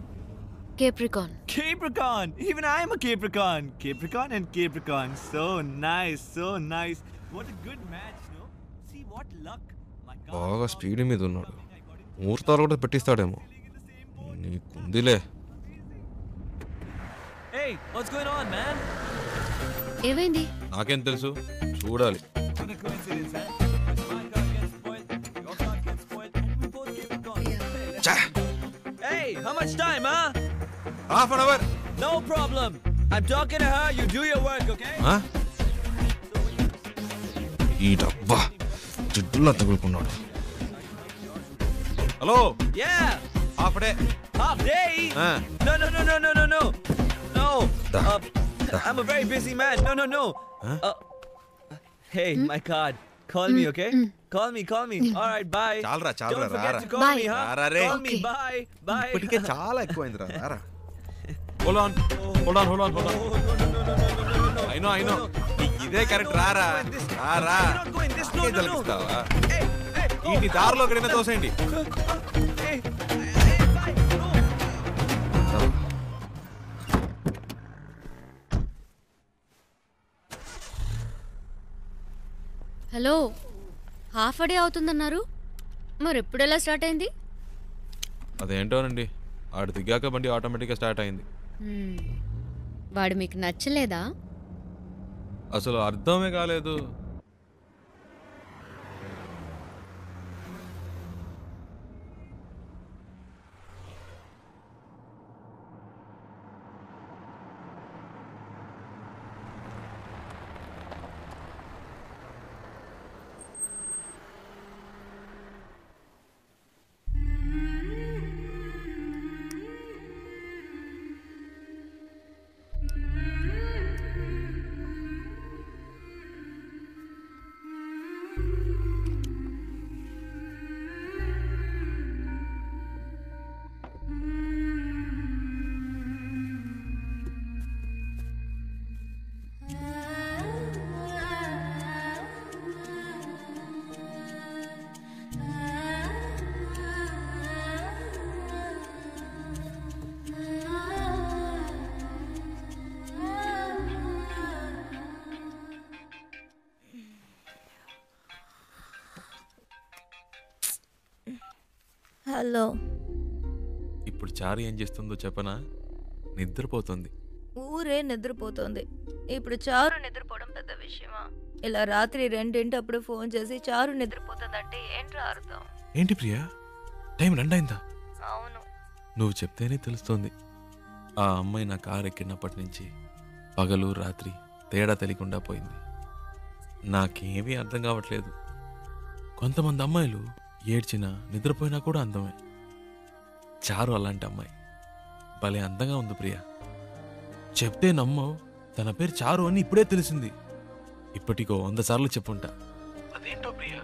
Capricorn. Capricorn. Even I am a Capricorn. Capricorn and Capricorn. So nice, so nice. What a good match, no? See what luck. My God. బాగా speed మీద ఉన్నాడు. ముహూర్తాలు కూడా పెట్టిస్తాడేమో. నీకుందిలే. Hey, what's going on, man? ఏమైంది? నాకేం తెలుసు, చూడాలి. What a coincidence, huh? My car gets spoiled, your car gets spoiled, and we both Capricorn. Hey, how much time, huh? Half an hour. No problem. I'm talking to her. You do your work, okay? ఈ డబ్బా జిడ్డులా తగులుకున్నాడు. Hello. Yeah. Half day. Half day? No. No. I'm a very busy man. No. Hey, my card. Call me, okay? Call me. All right, bye. చాలరా Don't forget to call me, huh? Call me, bye. ఇప్పటికే చాలా ఎక్కువైందిరా. రారా. Hold on. I know. ఇదే correct. రారా. ఈ దారిలో ఎక్కడైనా తోసేయండి. Hello, half day అవుతుందన్నారు, మరి ఎప్పుడెలా స్టార్ట్ అయింది? అదేంటోనండి, ఆడు దిగాక బండి ఆటోమేటిక్గా స్టార్ట్ అయింది. వాడు మీకు నచ్చలేదా? అసలు అర్థమే కాలేదు. హలో. ఇప్పుడు చారు ఏం చేస్తుందో చెప్పనా? నిద్రపోతుంది. ఊరే నిద్రపోతుంది. ఇప్పుడు చారు నిద్రపోవడం పెద్ద విషయమా? ఇలా రాత్రి 2 ఫోన్ చేసి చారు నిద్రపోతుందంటే ఏంట్రా అర్థం? ఏంటి ప్రియా, టైం 2 అయిందా? అవును. నువ్వు చెప్తేనే తెలుస్తోంది. ఆ అమ్మాయి నా కారు ఎక్కినప్పటి నుంచి పగలు రాత్రి తేడా తెలియకుండా పోయింది. నాకేమీ అర్థం కావట్లేదు. కొంతమంది అమ్మాయిలు ఏడ్చినా నిద్రపోయినా కూడా అందమే. చారు అలాంటి అమ్మాయి. భలే అందంగా ఉంది ప్రియా. చెప్తే నమ్మవు, తన పేరు చారు అని ఇప్పుడే తెలిసింది. ఇప్పటికో 100 సార్లు చెప్పుంటా. అదేంటో ప్రియా,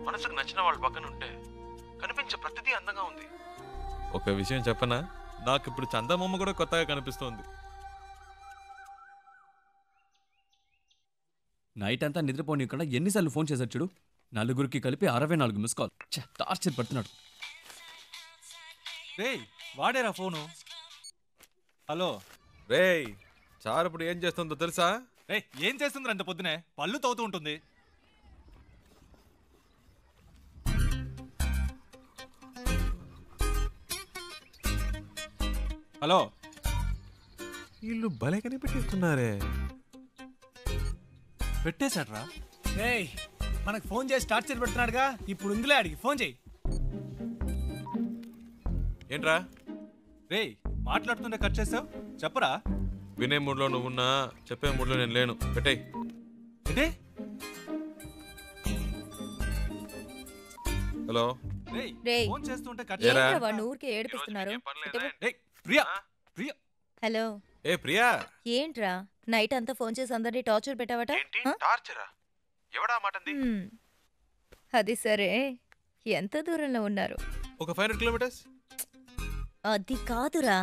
మనసుకు నచ్చిన వాళ్ళ పక్కన ఉంటే కనిపించే ప్రతిదీ అందంగా ఉంది. ఒక విషయం చెప్పనా, నాకు ఇప్పుడు చందమామ కూడా కొత్తగా కనిపిస్తోంది. నైట్ అంతా నిద్రపోనీయకుండా ఎన్నిసార్లు ఫోన్ చేశాడు చూడు. 4 కలిపి 64 మిస్ కాల్. టార్చర్ పడుతున్నాడు. రేయ్, వాడేరా ఫోను. హలో రేయ్, చారు ఇప్పుడు ఏం చేస్తుందో తెలుసా? రేయ్, ఏం చేస్తుందిరా అంత పొద్దునే? పళ్ళు తవ్వుతూ ఉంటుంది. హలో, వీళ్ళు భలే కనిపెట్టిస్తున్నారే. పెట్టేశాడ్రా. రేయ్, మనకు ఫోన్ చేసి టార్చర్ పెడుతున్నాడుగా, ఇప్పుడు ఉందిలే, అడిగి ఫోన్ చేయి. ఏంట్రా? రేయ్, మాట్లాడుతుంటే కట్ చేసావు, చెప్పరా? వినే మూడ్లో నువ్వున్నా, చెప్పే మూడ్లో నేను లేను. పెట్టేయ్. హలో. ఫోన్ చేస్తుంటే కట్ వాడిని ఊరికే ఏడిపిస్తున్నారు. హలో. ఏ ప్రియా, ఏంట్రా నైట్ అంతా ఫోన్ చేసి అందరినీ టార్చర్ పెట్టావట? అది సరే, ఎంత దూరంలో ఉన్నారు? ఒక 500 కిలోమీటర్స్. అది కాదురా,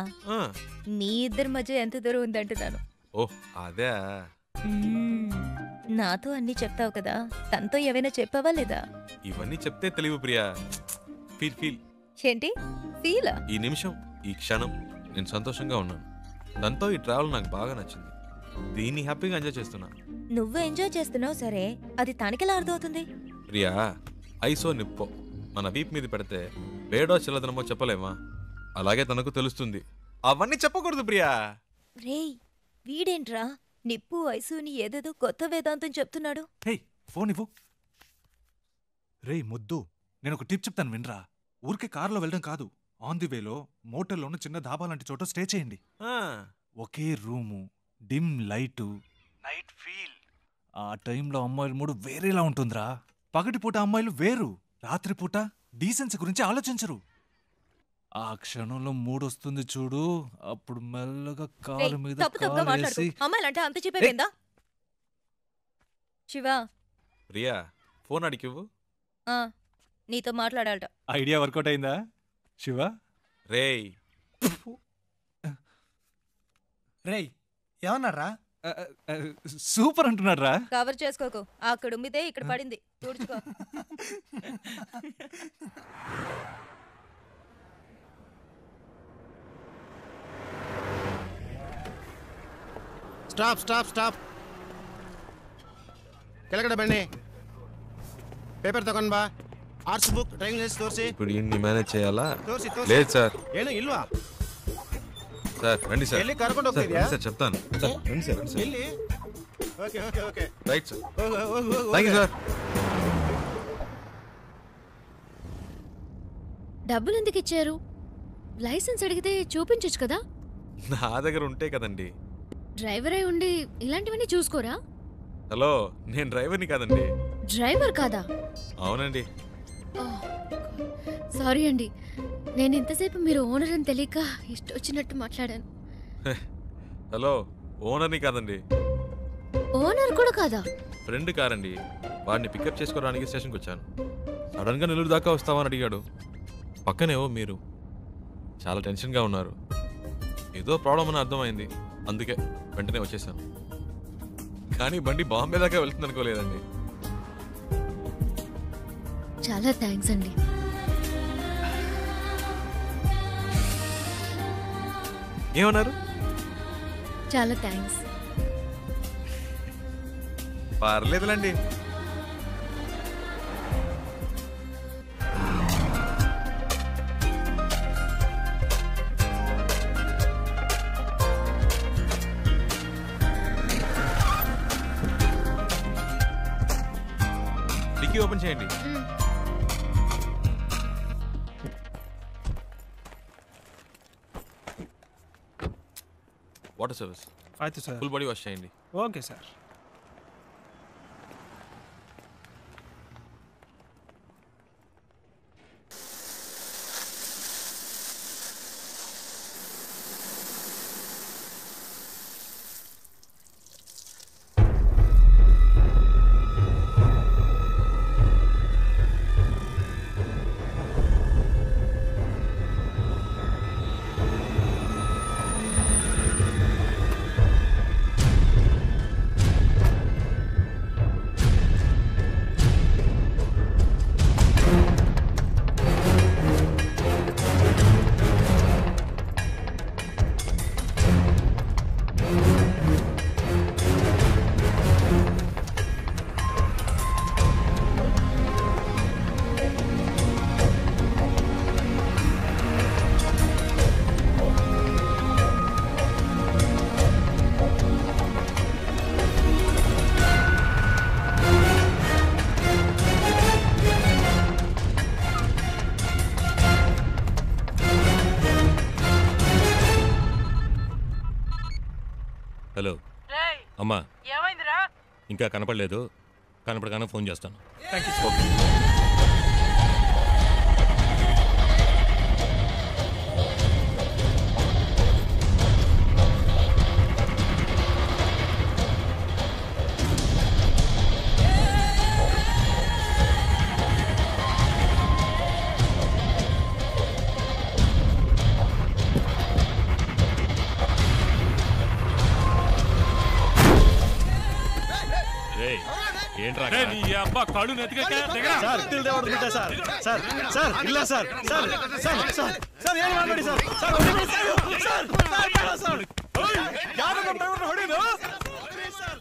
మీ ఇద్దరి మధ్య ఎంత దూరం ఉందంటున్నాను. ఓ అదే. నాతో అన్నీ చెప్తావు కదా, తనతో ఏవైనా చెప్పావా లేదా? ఇవన్నీ చెప్తే తెలివి ప్రియా. Feel feel. ఏంటి ఫీలా? ఈ నిమిషం, ఈ క్షణం నేను సంతోషంగా ఉన్నాను. దాంతో ఈ ట్రావెల్ నాకు బాగా నచ్చింది. దీన్ని హ్యాపీగా ఎంజాయ్ చేస్తున్నా. నువ్వు ఎంజాయ్ చేస్తున్నావు సరే, అది తనకెలా అర్థమవుతుంది? ప్రియా, ఐసో నిప్పో మన వీప్ మీద పెడితే వేడో చిల్లదనమో చెప్పలేమా? అలాగే తనకు తెలుస్తుంది. అవన్నీ చెప్పకూడదు ప్రియా. రేయ్, వీడేంట్రా నిప్పు ఐసుని ఏదేదో కొత్త వేదాంతం చెప్తున్నాడు. హే, ఫోన్ ఇవ్వు. రే ముద్దు, నేను ఒక టిప్ చెప్తాను వినరా. ఊరికే కారులో వెళ్ళడం కాదు, ఆన్ ది వేలో మోటల్లోనూ చిన్న ధాబా లాంటి చోట స్టే చేయండి. ఒకే room, dim light, night feel. ఆ టైంలో అమ్మాయిల మూడు వేరేలా ఉంటుందిరా. పగటిపూట అమ్మాయిలు వేరు, రాత్రిపూట డీసెన్సీ గురించి ఆలోచించరు. ఆ క్షణంలో మూడొస్తుంది చూడు, అప్పుడు మెల్లగా కాలు మీద కాలేసి. అమ్మాయిలంటే అంత చెప్పేవేందా? శివ, ప్రియా ఫోన్ అడిగివ్వు. నీతో మాట్లాడాలట. ఐడియా వర్కౌట్ అయిందా శివ? రేయ్ రేయ్ ఏమన్నారా? సూపర్ అంటున్నాడు రా. కవర్ చేసుకోకు, అక్కడ ఉమ్మితే ఇక్కడ పడింది, తుడుచుకో. Stop stop stop. ಕೆಳಗಡೆ ಬನ್ನಿ. ಪೇಪರ್ ತಗೊಂಡ್ ಬಾ. ಆರ್ಟ್ಸ್ ಬುಕ್, ಡ್ರೈವಿಂಗ್ ಲೈಸೆನ್ಸ್ ತೋರಿಸಿ. ఇప్పుడు ఇన్ని మేనేజ్ చేయాలా? ತೋರಿಸಿ లేదు సార్. ಏನು ಇಲ್ವಾ? సార్ రండి సార్. ಎಲ್ಲಿ ಕರ್ಕೊಂಡು ಹೋಗ್ತಿದ್ಯಾ? సార్ చెప్తాను. సార్ రండి సార్. ಎಲ್ಲಿ? Okay okay okay. Right sir. ಹೋಗು. Thank you sir. డబ్బులు ఎందుకు ఇచ్చారు? లైసెన్స్ అడిగితే చూపించొచ్చు కదా. నా దగ్గర ఉంటే కదండి. డ్రైవర్ అయి ఉండి ఇలాంటివన్నీ చూసుకోరా? హలో, నేను డ్రైవర్ని కాదండి. డ్రైవర్ కాదా? అవునండి. సారీ అండి, నేను ఇంతసేపు మీరు ఓనర్ అని తెలియక ఇష్టం వచ్చినట్టు మాట్లాడాను. హలో, ఓనర్ని కాదండి. ఓనర్ కూడా కాదా? ఫ్రెండ్ కారండి. వాడిని పికప్ చేసుకోవడానికి స్టేషన్కి వచ్చాను. సడన్గా నెల్లూరు దాకా వస్తామని అడిగాడు. పక్కనేవో మీరు చాలా టెన్షన్గా ఉన్నారు. ఏదో ప్రాబ్లం అని అర్థమైంది, అందుకే వెంటనే వచ్చేసాను. కానీ బండి బాంబే దాకా వెళ్తుంది అనుకోలేదండి. చాలా థ్యాంక్స్ అండి. ఏమన్నారు? చాలా థ్యాంక్స్. పర్లేదులండి. డిక్కీ ఓపెన్ చేయండి. Water service. అయితే సార్ ఫుల్ బాడీ వాష్ చేయండి. Okay sir. హలో అమ్మా, ఇంకా కనపడలేదు. కనపడగానే ఫోన్ చేస్తాను. ఏంట్రా రే, నీ అబ్బా కళ్ళు నెత్తికెక్కా? దిగరా. సార్ ఇల్లు దేవడు బిడ్డ సార్ సార్ సార్ ಇಲ್ಲ sir sir sir sir sir ಏನು ಮಾಡಬೇಡಿ సార్ సార్ ಹೊಡಿಬೇಡಿ సార్ సార్ ಬೇಡ సార్ ಯಾರು ನಮ್ಮ ಡ್ರೈವರ್ ಹೊಡಿದು ಹೊಡಿಬೇಡಿ సార్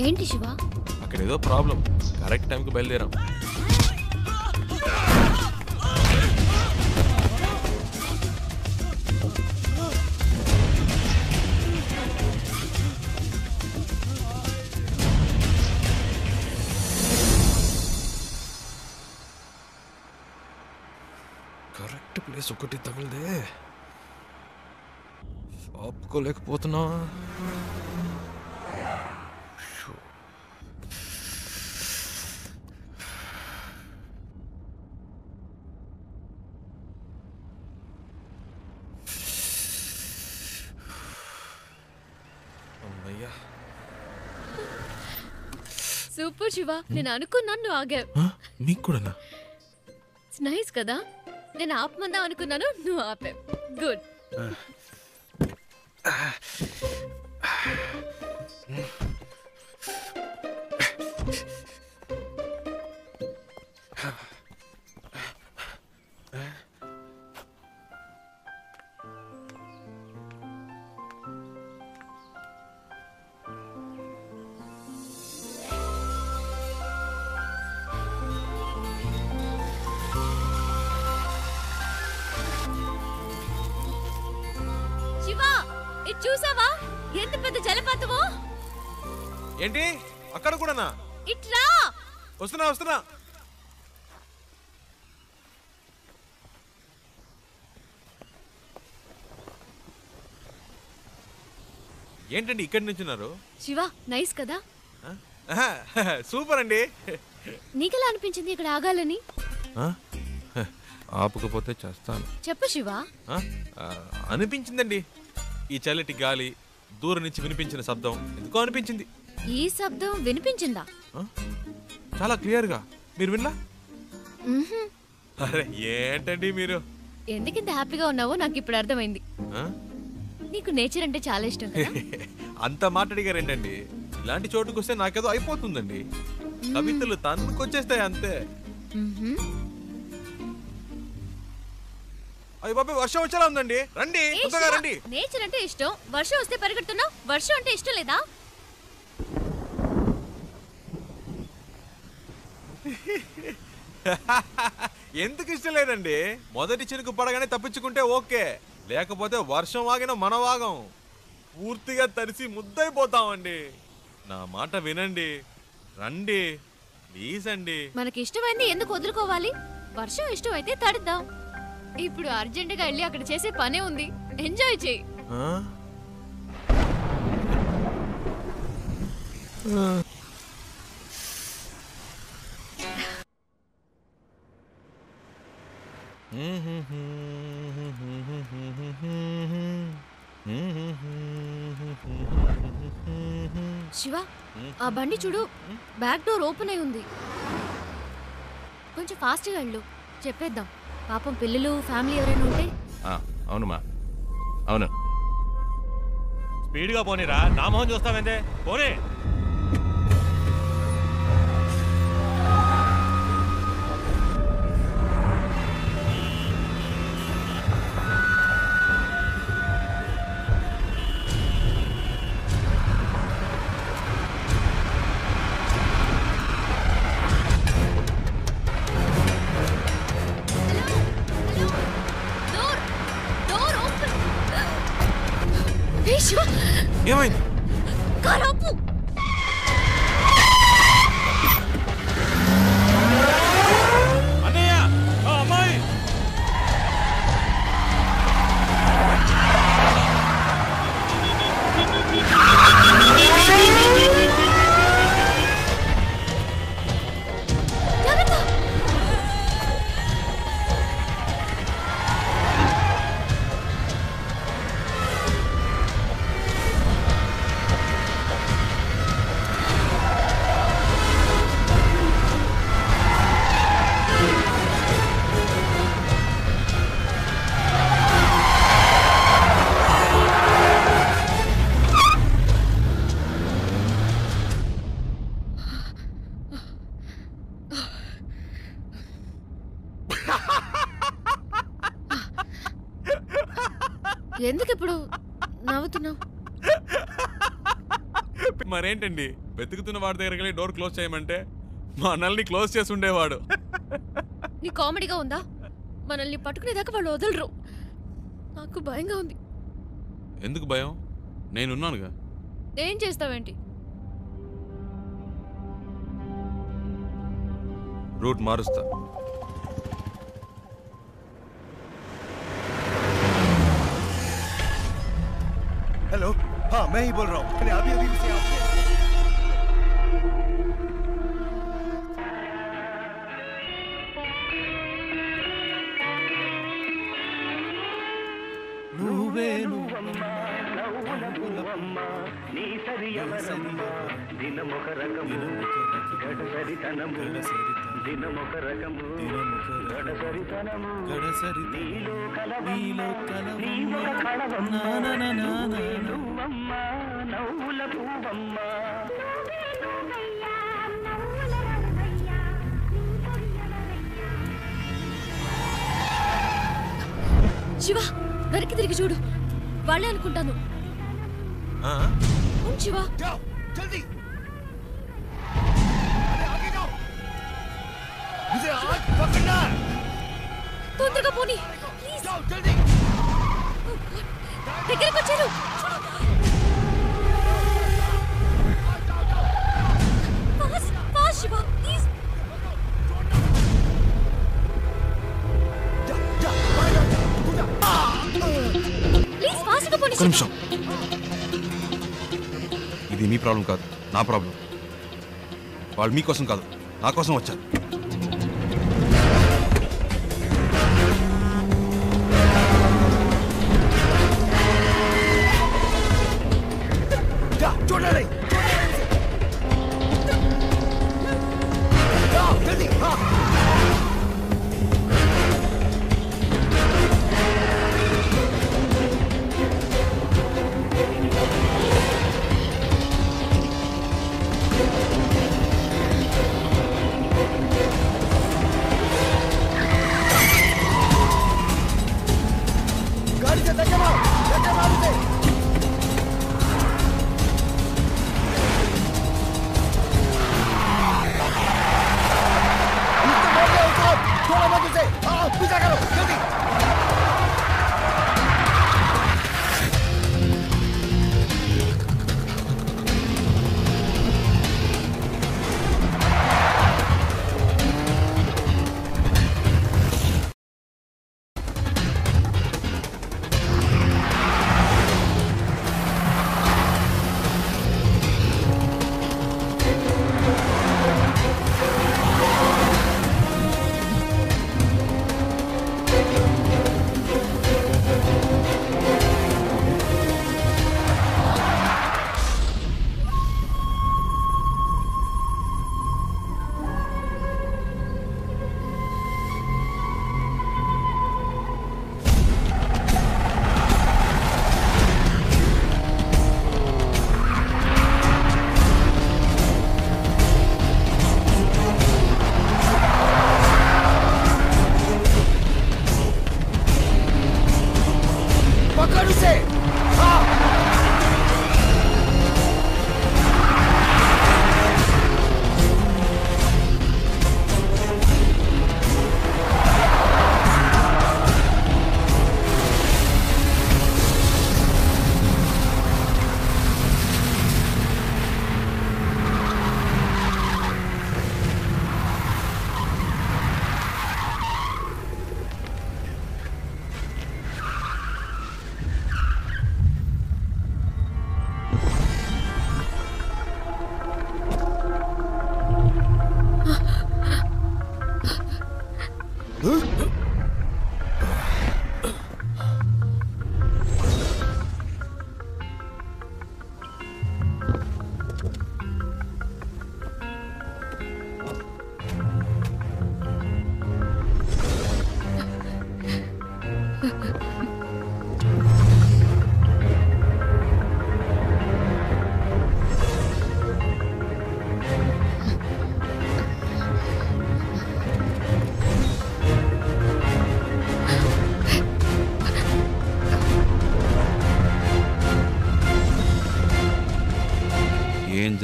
ఏంటి శివ? అక్కడ ఏదో ప్రాబ్లం. కరెక్ట్ టైంకి బయలుదేరాం. కరెక్ట్ ప్లేస్ ఒకటి తగిలిదే, ఆపుకోలేకపోతున్నా. సూపర్ శివ, నేను అనుకున్నాను నువ్వు ఆగావు. నీకు కూడానా? నైస్ కదా, నేను ఆపమందా అనుకున్నాను, నువ్వు ఆపావు. గుడ్. చూసావా ఎంత పెద్ద జలపాతమో? ఏంటి అక్కడ కూడానా? ఇట్రా. వస్తున్నా వస్తున్నా. ఏంటండి ఇక్కడి నుంచున్నారు? శివ నైస్ కదా? సూపర్ అండి. నీకెలా అనిపించింది ఇక్కడ ఆగాలని? ఆపుకపోతే చేస్తాను. చెప్పు శివ. అనిపించిందండి, ఈ చల్లటి గాలి, దూరం నుంచి వినిపించిన శబ్దం ఎందుకో అనిపించింది. ఈ శబ్దం వినిపించిందా? చాలా క్లియర్ గా. మీరు విన్నా? అరే ఏంటండి మీరు? ఎందుకింత హ్యాపీగా ఉన్నావో నాకు ఇప్పుడు అర్థమైంది. నీకు నేచర్ అంటే చాలా ఇష్టం కదా? అంత మాట్లాడిగారేంటండి? ఇలాంటి చోటుకు వస్తే నాకేదో అయిపోతుందండి. కవితలు తన్నుకొచ్చేస్తాయి అంతే. అయ్య బాబాయ్ వర్షం వచ్చేలా ఉందండి, రండి తొందరగా రండి. నేచర్ అంటే ఇష్టం, వర్షం వస్తే పరిగెడుతున్నావు. వర్షం అంటే ఇష్టం లేదా? ఎందుకు ఇష్టం లేదండి? మొదటి చినుకు పడగానే తప్పించుకుంటే ఓకే, లేకపోతే వర్షం ఆగిన మన వాగం పూర్తిగా తడిసి ముద్దైపోతామండి. నా మాట వినండి, రండి ప్లీజ్ అండి. మనకి ఇష్టమైంది ఎందుకు వదులుకోవాలి? వర్షం ఇష్టం అయితే తడుద్దాం. ఇప్పుడు అర్జెంటుగా వెళ్ళి అక్కడ చేసే పనే ఉంది, ఎంజాయ్ చేయి. శివ ఆ బండి చూడు, బ్యాక్ డోర్ ఓపెన్ అయి ఉంది. కొంచెం ఫాస్ట్గా వెళ్ళు, చెప్పేద్దాం. పాపం పిల్లలు ఫ్యామిలీ ఎవరైనా ఉంటే. అవునుమా అవును. స్పీడ్గా పోనీరా, నా మొహం చూస్తావేందే, పోనీ. ఏమైంది? కారాపు. అన్నయ్య అమ్మాయి ఎందుకు ఇప్పుడు నవ్వుతున్నావు? మరేంటండి, వెతుకుతున్న వాడి దగ్గరికి వెళ్ళి డోర్ క్లోజ్ చేయమంటే మా అన్నల్ని క్లోజ్ చేసి ఉండేవాడు. నీ కామెడీగా ఉందా? మనల్ని పట్టుకునేదాకా వాళ్ళు వదలరు. నాకు భయంగా ఉంది. ఎందుకు భయం? నేనున్నానుగా. ఏం చేస్తావేంటి? రూట్ మారుస్తా. हेलो, हाँ मैं ही बोल रहा हूँ. मैंने अभी अभी उसे आपसे శివ, వెనక్కి తిరిగి చూడు. వాళ్ళే అనుకుంటాను. శివ, जल्दी मुझे आज पकड़ना है. తొందరగా పోనీ. जल्दी దగ్గరికి వచ్చారు. శివ ప్లీజ్. ప్లీజ్ ఫాస్ట్గా పోనీ. ఒక్క నిమిషం. ఇది మీ ప్రాబ్లం కాదు, నా ప్రాబ్లం. వాళ్ళు మీకోసం కాదు, నా కోసం వచ్చారు.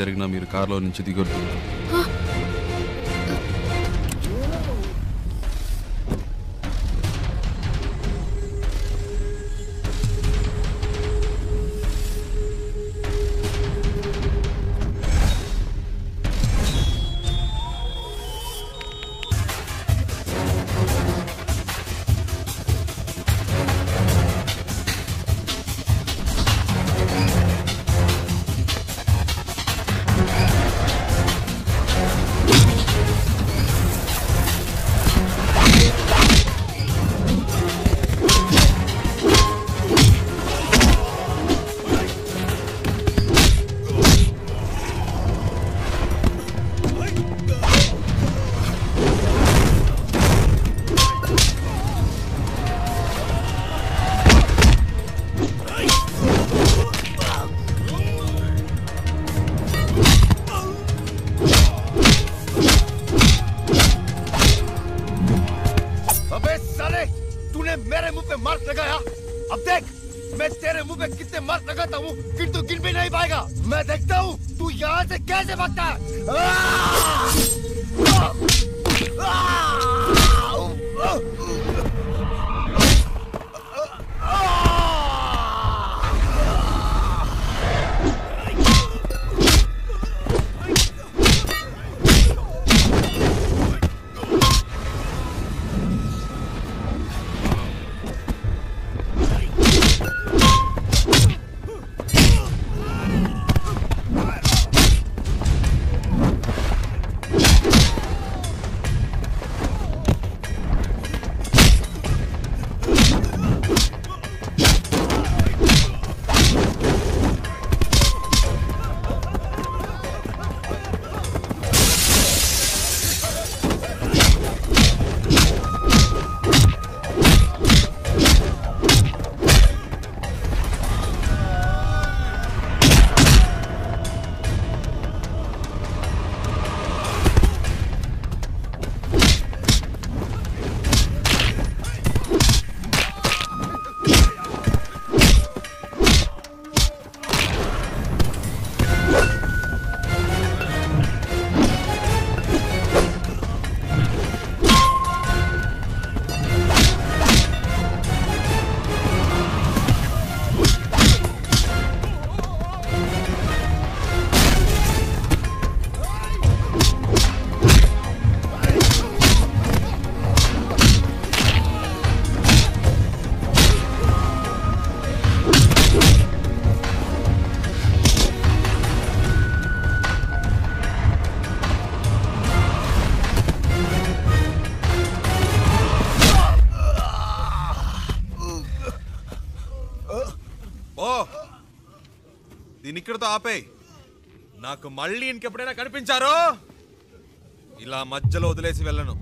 జరిగినా మీరు కారులో నుంచి దిగొద్దు. मेरे मुंह पे मार्क लगाया। अब देख मैं तेरे मुंह पे कितने मार्क लगाता हूँ फिर तू गिन भी नहीं पाएगा। मैं देखता हूँ तू यहाँ से कैसे भागता है। దీని ఇక్కడతో ఆపేయ్. నాకు మళ్ళీ ఇంకెప్పుడైనా కనిపించారో ఇలా మధ్యలో వదిలేసి వెళ్ళను.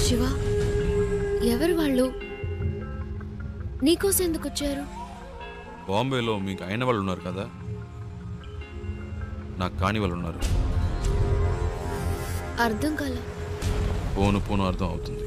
శివ, ఎవరు వాళ్ళు? నీకోసం ఎందుకు వచ్చారు? బాంబేలో మీకు అయిన వాళ్ళు ఉన్నారు కదా, నాకు కాని వాళ్ళు ఉన్నారు. అర్థం కాల. పోను పోను అర్థం అవుతుంది.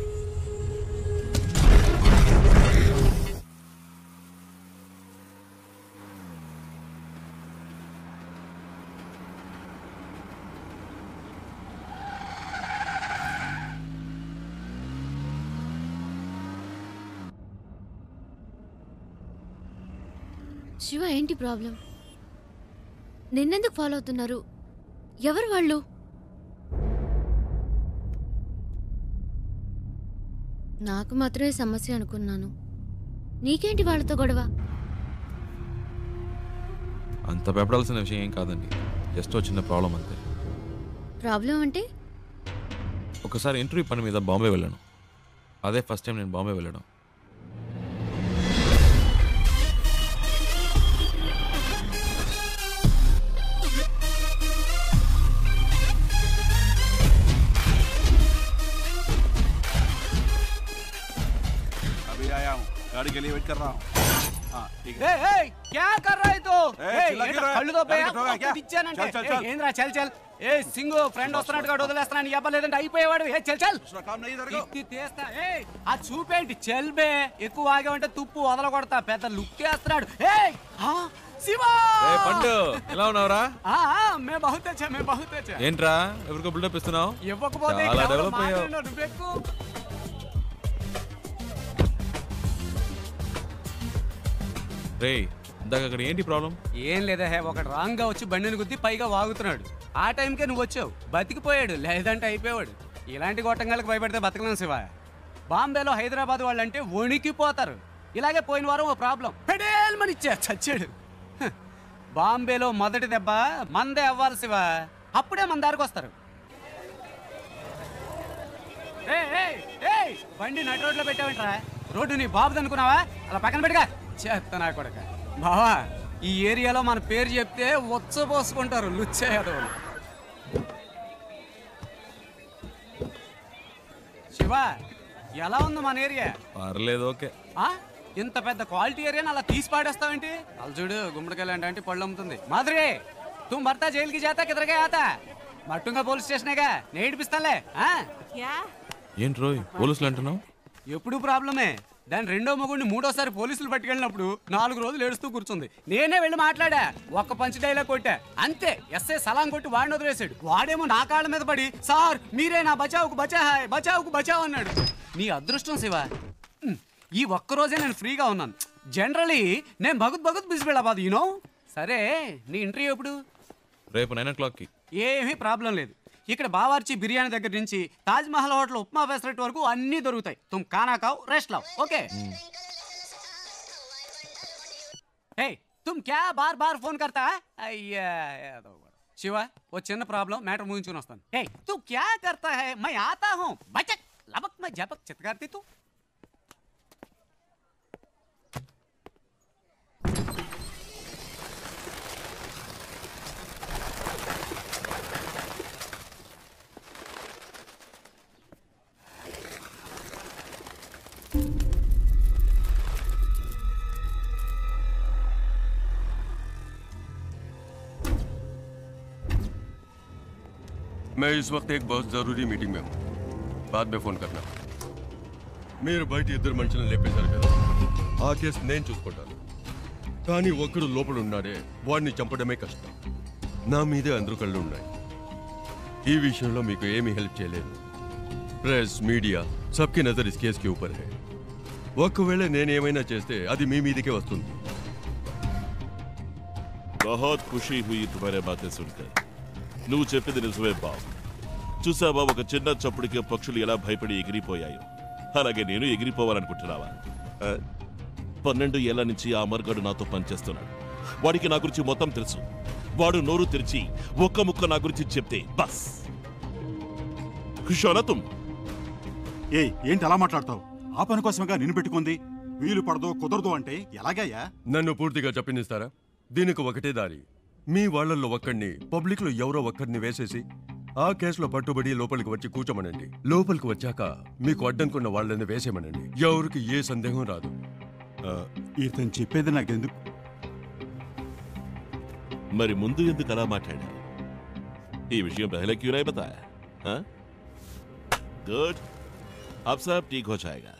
శివ, ఏంటి ప్రాబ్లం? నిన్నెందుకు ఫాలో అవుతున్నారు? ఎవరు వాళ్ళు? నాకు మాత్రమే సమస్య అనుకున్నాను. నీకేంటి వాళ్ళతో గొడవ? అంత భయపడాల్సిన విషయం ఏం కాదండి, జస్ట్ చిన్న ప్రాబ్లం అంతే. ప్రాబ్లం అంటే? ఒకసారి ఇంటర్వ్యూ పని మీద బాంబే వెళ్ళాను. అదే ఫస్ట్ టైం నేను బాంబే వెళ్ళడం. अभी आया हूँ, गाड़ी के लिए वेट कर रहा हूँ. हाँ ठीक है. क्या कर रहा है तो? चिल्ला क्यों रहा है? కళ్ళు తో गाड़ी ठोका क्या? ఇచ్చానంటే चल चल चल. ఏంద్రా చల్ చల్. ఏ సింగు ఫ్రెండ్ వస్తున్నట్టుగా వదిలేస్తున్నాను. ఇవ్వలేదంటే అయిపోయేవాడు. ఏ చల్ చల్. काम नहीं इधर को. ఇది తీస్తా. ఏ ఆ చూపేంటి చల్ బే. ఎక్కువ ఆగావంటే తుప్పు వదల కొడతా. పెద్ద లుక్ వేస్తున్నాడు. ఏ శివా పండు ఎలా ఉన్నావురా? మే బహుత్ అచ్చా మే బహుత్ అచ్చా. ఏంట్రా ఎవరికో బిల్డప్ ఇస్తున్నావు? ఇవ్వకపోతే చాలా డెవలప్ అయ్యావు. నువ్వెక్కు. రే ఇందాక అక్కడ ఏంటి ప్రాబ్లం? ఏం లేదా హే, ఒకడు రాంగ్ గా వచ్చి బండిని గుద్ది పైగా వాగుతున్నాడు. ఆ టైంకే నువ్వు వచ్చావు. బతికిపోయాడు, లేదంటే అయిపోయాడు. ఇలాంటి గొట్టంగాలకు భయపడితే బతకలేం శివ. బాంబేలో హైదరాబాద్ వాళ్ళంటే వణికిపోతారు. ఇలాగే పోయిన వారం ఓ ప్రాబ్లం పెడేల్మని ఇచ్చా చచ్చాడు. బాంబేలో మొదటి దెబ్బ మందే అవ్వాలి శివ. అప్పుడే మన దారికి వస్తారు. బండి నటు రోడ్లో పెట్టావంటరా? రోడ్డు నీ బాబుది అనుకున్నావా? అలా పక్కన పెట్టుగా చేస్తా నా కొడక. బావా ఈ ఏరియాలో మన పేరు చెప్తే ఉచ్చపోసుకుంటారు లుచ్చేయదు. శివ ఎలా ఉంది మన ఏరియా? పర్లేదు ఓకే. ఇంత పెద్ద క్వాలిటీ ఏరియాని అలా తీసి పాడేస్తావేంటి? అలా చూడు గుమ్మడికాయలు అంటే పళ్ళు అమ్ముతుంది. మాధురి తుమ్ భర్త జైలుకి జాతా కిదరగా ఆతా మట్టుంగా పోలీస్ స్టేషనేగా నేడిపిస్తాలే. ఏంటి రోయ్ పోలీసులు అంటున్నావు? ఎప్పుడు ప్రాబ్లమే. దాని రెండో మొగుడిని మూడోసారి పోలీసులు పట్టుకెళ్ళినప్పుడు 4 రోజులు ఏడుస్తూ కూర్చుంది. నేనే వెళ్ళి మాట్లాడా, ఒక్క పంచ్ డైలాగ్ కొట్టా అంతే. ఎస్ఐ సలాం కొట్టి వాడిని వదిలేశాడు. వాడేమో నా కాళ్ళ మీద పడి సార్ మీరే నా బచావుకు బచాహాయ్ బచావుకు బచావు అన్నాడు. నీ అదృష్టం శివ, ఈ ఒక్కరోజే నేను ఫ్రీగా ఉన్నాను. జనరలీ నేను భగుత్ బిజీ వెళ్ళబాదు యూనో. సరే నీ ఇంటర్వ్యూ ఎప్పుడు? రేపు 9 o'clockకి. ఏమీ ప్రాబ్లం లేదు. ఇక్కడ బావార్చి బిర్యానీ దగ్గర నుంచి తాజ్ మహల్ హోటల్ ఉప్మా ఫెసరెట్ వరకు అన్నీ దొరుకుతాయి. తుమ్ కానా కావు రెస్ట్ లావ్. ఓకే ఏ తుమ్ క్యా బార్ బార్ ఫోన్ కర్తా? అయ్యా శివ ఓ చిన్న ప్రాబ్లం, మ్యాటర్ ముగించుకుని వస్తాను. ఏ తూ క్యా కర్తా హై? మై ఆతా హూ బచక్ లబక్ మై జపక్ చిత్కార్తి తూ. मैं इस वक्त एक बहुत जरूरी मीटिंग में हूँ, बाद में फोन करना. మీరు బయట ఇద్దరు మనుషులను లేపేశారు కదా, ఆ కేసు నేను చూసుకుంటాను. కానీ ఒక్కడు లోపల ఉన్నాడే, వాడిని చంపడమే కష్టం. నా మీదే అందరూ కళ్ళు ఉన్నాయి. ఈ విషయంలో మీకు ఏమీ హెల్ప్ చేయలేదు. Press media సబ్కి Nazar is case కి ఊపర్ హై. ఒకవేళ నేనేమైనా చేస్తే అది మీ మీదకే వస్తుంది. बहुत खुशी हुई तुम्हारे बातें सुनकर. నువ్వు చెప్పింది నిజమే బాబు. చూసావా ఒక చిన్న చప్పుడికి పక్షులు ఎలా భయపడి ఎగిరిపోయాయో, అలాగే నేను ఎగిరిపోవాలనుకుంటున్నావా? 12 ఏళ్ల నుంచి ఆ మర్గాడు నాతో పనిచేస్తున్నాడు. వాడికి నా గురించి మొత్తం తెలుసు. వాడు నోరు తెరిచి ఒక్క ముక్క నా గురించి చెప్తే బస్ ఖుషోనా తుమ్. ఏంటి అలా మాట్లాడతావు? ఆ పని కోసమేగా నిన్ను పెట్టుకుంది. వీలు పడదో కుదరదు అంటే ఎలాగయ్యా? నన్ను పూర్తిగా చెప్పనిస్తారా? దీనికి ఒకటే దారి. మీ వాళ్ళల్లో ఒక్కడిని పబ్లిక్ లో ఎవరో ఒక్కడిని వేసేసి ఆ కేసులో పట్టుబడి లోపలికి వచ్చి కూర్చోమనండి. లోపలికి వచ్చాక మీకు అడ్డంకున్న వాళ్ళని వేసేమనండి. ఎవరికి ఏ సందేహం రాదు. ఇతను చెప్పేది నాకెందుకు? మరి ముందు ఎందుకు అలా మాట్లాడా? ఈ విషయం పహలే క్యూ नहीं बताया? गुड, अब सब ठीक हो जाएगा.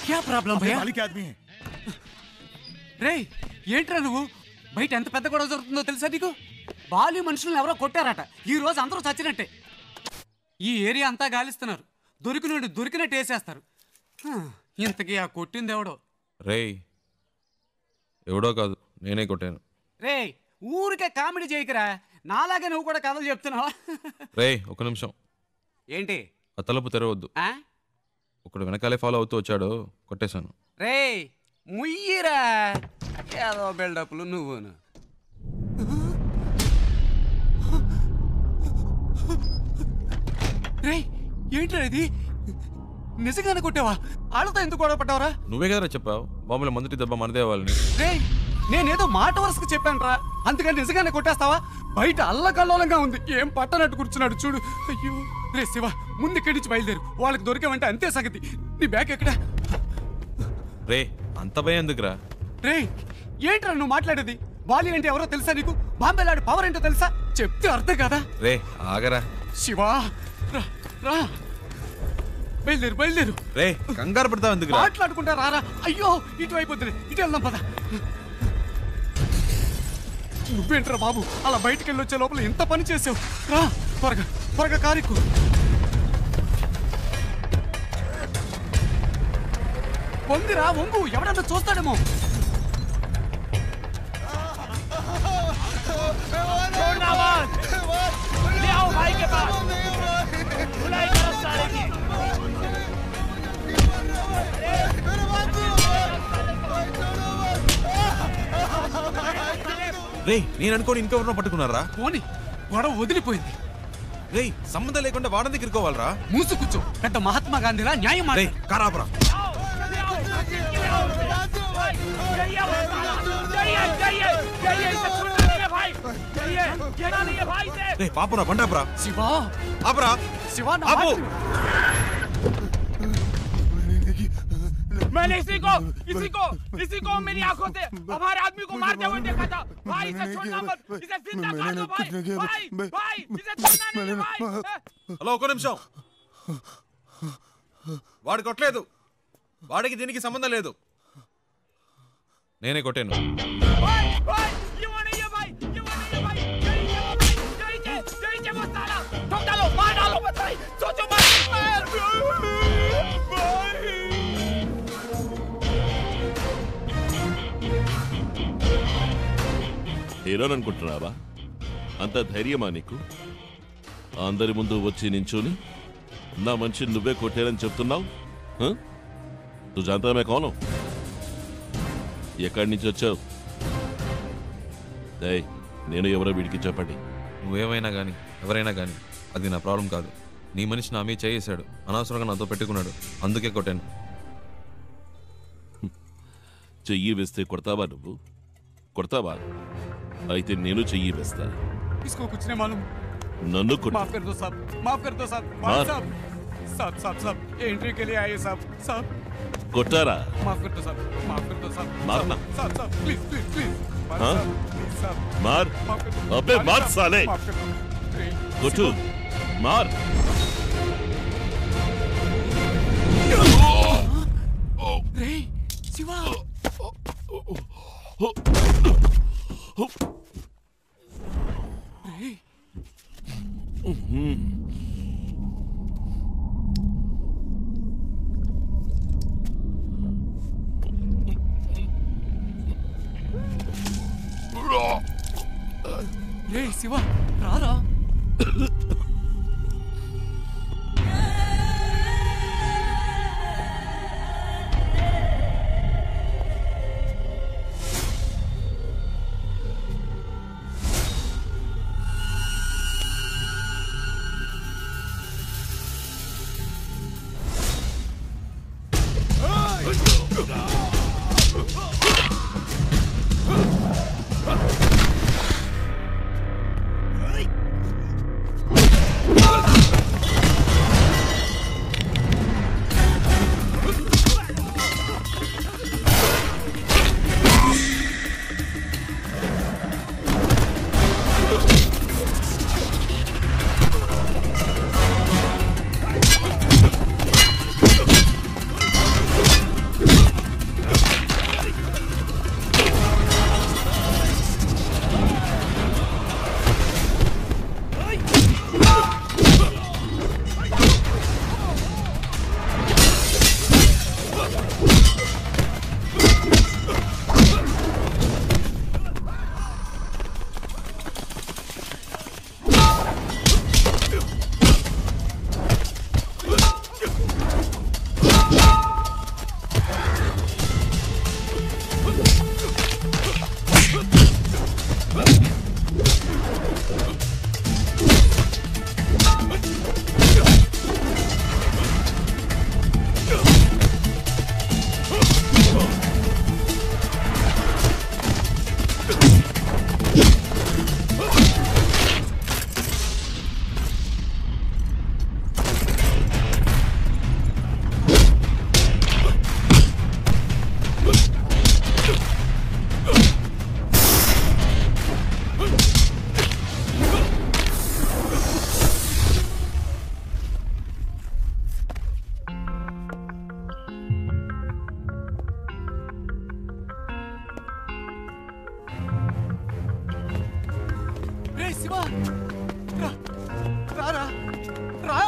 क्या प्रॉब्लम भैया मालिक आदमी है రే ఏంట్రా నువ్వు బయట ఎంత పెద్ద గొడవ జరుగుతుందో తెలుసా నీకు బాలి మనుషులను ఎవరో కొట్టారట ఈ రోజు అందరూ చచ్చినట్టే ఈ ఏరియా అంతా గాలిస్తున్నారు దొరికినట్టు వేసేస్తారు ఇంతకీ ఆ కొట్టింది ఎవడో రేయ్ ఎవడో కాదు నేనే కొట్టాను రే ఊరికే కామెడీ చేయకురా నాలాగే నువ్వు కూడా కథలు చెప్తున్నావా రేయ్ ఒక నిమిషం ఏంటి ఆ తలుపు తెరవద్దు ఒకడు వెనకాలే ఫాలో అవుతూ వచ్చాడు కొట్టేశాను రే ముయ్యిరా ఏదో బిల్డప్లు నువ్వును రే ఏంట్రా ఇది నిజంగానే కొట్టావా వాళ్ళతో ఎందుకు గొడవ పడ్డావరా నువ్వే కదరా చెప్పావు బాంబులో మొదటి దెబ్బ మనదే వాళ్ళని రే నేనేదో మాట వరుసకు చెప్పాను రా అందుకని నిజంగానే కొట్టేస్తావా బయట అల్లకల్లోలంగా ఉంది ఏం పట్టనట్టు కూర్చున్నాడు చూడు అయ్యో రే శివ ముందు ఇక్కడి నుంచి బయలుదేరు వాళ్ళకి దొరికామంటే అంతే సంగతి నీ బ్యాగ్ ఎక్కడా రే అంత భయం ఎందుకురా రే ఏంట్రా నువ్వు మాట్లాడేది బాలి అంటే ఎవరో తెలుసా నీకు బాంబేలాడి పవర్ ఏంటో తెలుసా చెప్తే అర్థం కదా రే ఆగరా శివా రా రా బయలుదేరు రే కంగారు పడతావు ఎందుకు మాట్లాడుకుంటా రారా అయ్యో ఇటు అయిపోతుంది ఇటు వెళ్దాం పద నువ్వేంట్రా బాబు అలా బయటికి వెళ్ళి వచ్చే లోపల ఎంత పని చేసావు రా త్వరగా కారికు వంగిరా వంగు ఎవడన్నా చూస్తాడేమో రే నేను అనుకోని ఇంకెవరినో పట్టుకున్నారా పోనీ గొడవ వదిలిపోయింది రే సంబంధం లేకుండా వాడని దగ్గరికి ఇరుకోవాలరా మూసు కూర్చో పెద్ద మహాత్మా గాంధీలా న్యాయం కారాబరా రే పాపురా బండాపురా శివా ఆపరా శివా ఆపు मैंने इसी को मेरी आंखों से हमारे आदमी को मारते हुए देखा था भाई इसे छोड़ना मत इसे जिंदा काट दो भाई इसे छोड़ना नहीं भाई హలో ఒక నిమిషం వాడు కొట్టలేదు వాడికి దీనికి సంబంధం లేదు నేనే కొట్టాను హీరోని అనుకుంటున్నావా అంత ధైర్యమా నీకు? అందరి ముందు వచ్చి నించుని నా మంచి నువ్వే కొట్టారని చెప్తున్నావు? నువ్వు జాంతా కోను? ఎక్కడి నుంచి వచ్చావు? నేను ఎవరో వీడికి చెప్పండి. నువ్వేమైనా కానీ ఎవరైనా కానీ అది నా ప్రాబ్లం కాదు. నీ మనిషి నా మీద చేసాడు, అనవసరంగా నాతో పెట్టుకున్నాడు, అందుకే కొట్టాను. చెయ్యి వేస్తే కొడతావా? నువ్వు కొడతావా? అయితే నేను చెయ్యి వేస్తా. इसको कुछ नहीं मालूम। नन्नू को माफ कर दो साहब, माफ कर दो साहब। मार। साहब साहब साहब साहब ये एंट्री के लिए आए साहब। साहब कोटारा माफ कर दो साहब, माफ कर दो साहब। मारना। साहब साहब प्लीज प्लीज प्लीज हाँ? साहब मार। माफ कर दो। अबे मार साहब, साले। माफ कर दो। कोटू मार। रे शिवा रे రే శివ రారా శివ రారా రా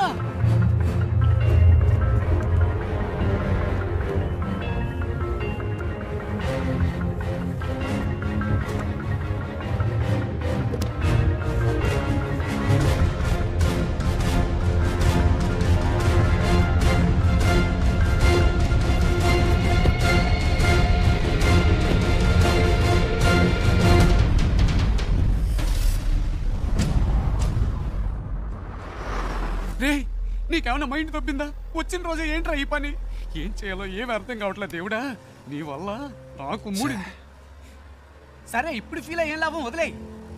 నీకేమన్నా మైండ్ తప్పిందా? వచ్చిన రోజే ఏంట్రా ఈ పని? ఏం చేయాలో ఏమి అర్థం కావట్లేదు దేవుడా, నీ వల్ల నాకు మూడింది. సరే ఇప్పుడు ఫీల్ అయ్యేం లాభం, వదిలే.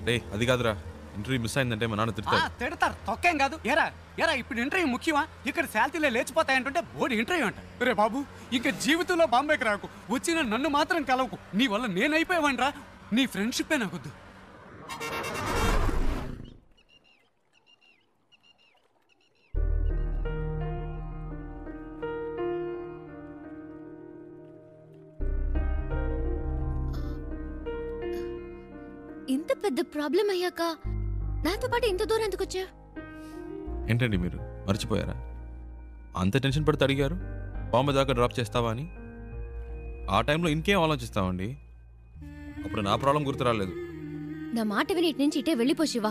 రే అది కాదురా, ఇంటర్వ్యూ మిస్ అయిందంటే మా నాన్న తిడతారు. తిడతారు, తొక్కేం కాదు. ఎరా ఎరా ఇప్పుడు ఇంటర్వ్యూ ముఖ్యమా? ఇక్కడ శాలరీలే లేచిపోతాయంటుంటే బోర్డు ఇంటర్వ్యూ అంట. రే బాబు ఇంకా జీవితంలో బాంబేకి రాకు, వచ్చిన నన్ను మాత్రం కలవకు. నీ వల్ల నేనైపోయావనరా, నీ ఫ్రెండ్షిప్పే నాకొద్దు. ఇంత పెద్ద ప్రాబ్లం అయ్యాక నాతో పాటు ఇంత దూరం ఎందుకు వచ్చా? ఏంటండి మీరు మర్చిపోయారా? అంత టెన్షన్ పడితే అడిగారు బాంబే దాకా డ్రాప్ చేస్తావా అని. ఆ టైంలో ఇంకేం ఆలోచిస్తామండి, అప్పుడు నా ప్రాబ్లం గుర్తు రాలేదు. నా మాట విని ఇటు నుంచి ఇటే వెళ్ళిపో శివ.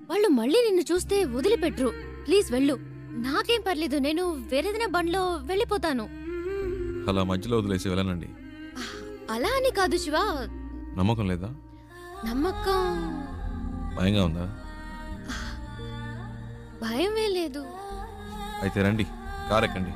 వాళ్ళు మళ్ళీ నిన్ను చూస్తే వదిలిపెట్టరు. ప్లీజ్ వెళ్ళు. నాకేం పర్లేదు, నేను వేరేదైనా బండ్లో వెళ్ళిపోతాను. అలా మధ్యలో వదిలేసి వెళ్ళనండి. అలా అని కాదు శివ. నమ్మకం లేదా? నమ్మకం. భయంగా ఉందా? భయమే లేదు. అయితే రండి, కార్ ఎక్కండి.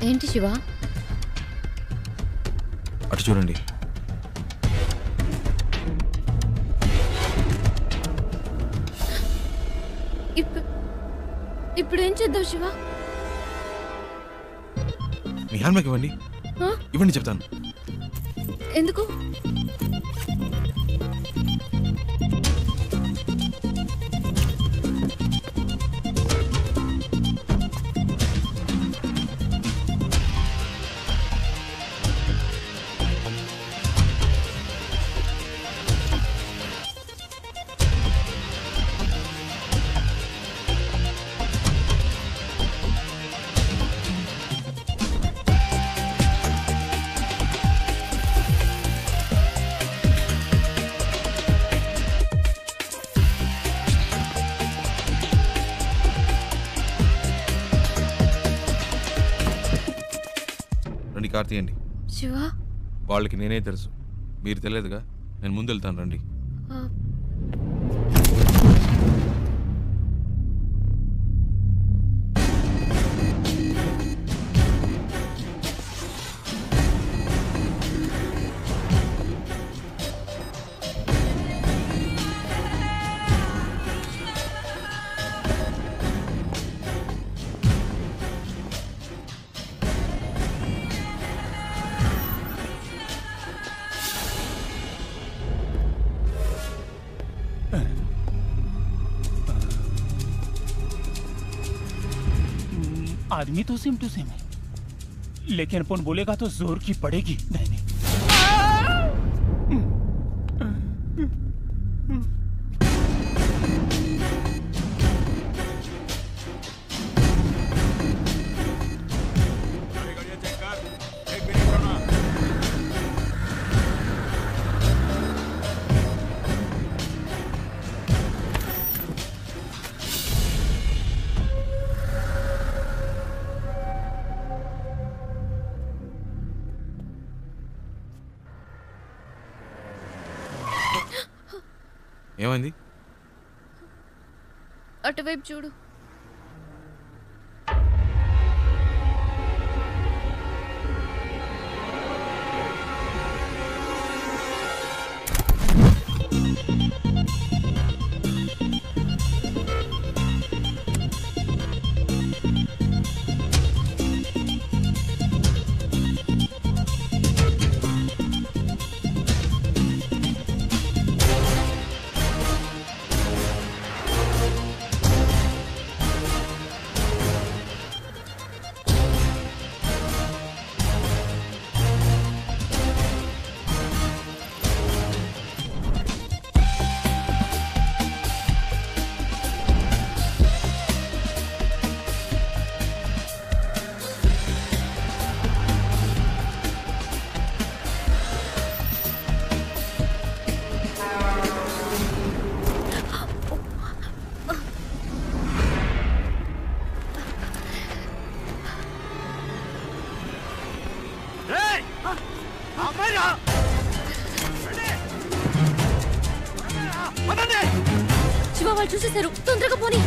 ఏంటి శివ? అటు చూడండి. ఇప్పుడు ఏం చేద్దాం శివ? మీ హ్యాండ్ బ్యాగ్ ఇవ్వండి. ఇవ్వండి చెప్తాను. ఎందుకు? రండి, కార్ తీయండి. శివ, వాళ్ళకి నేనే తెలుసు, మీరు తెలియదుగా. నేను ముందు వెళ్తాను, రండి. आदमी तो सेम टू सेम है, लेकिन अपन बोलेगा तो जोर की पड़ेगी। नहीं नहीं, ఏమైంది? అటువైపు చూడు. శివ, వాళ్ళు చూసేశారు, తొందరగా పోనీ.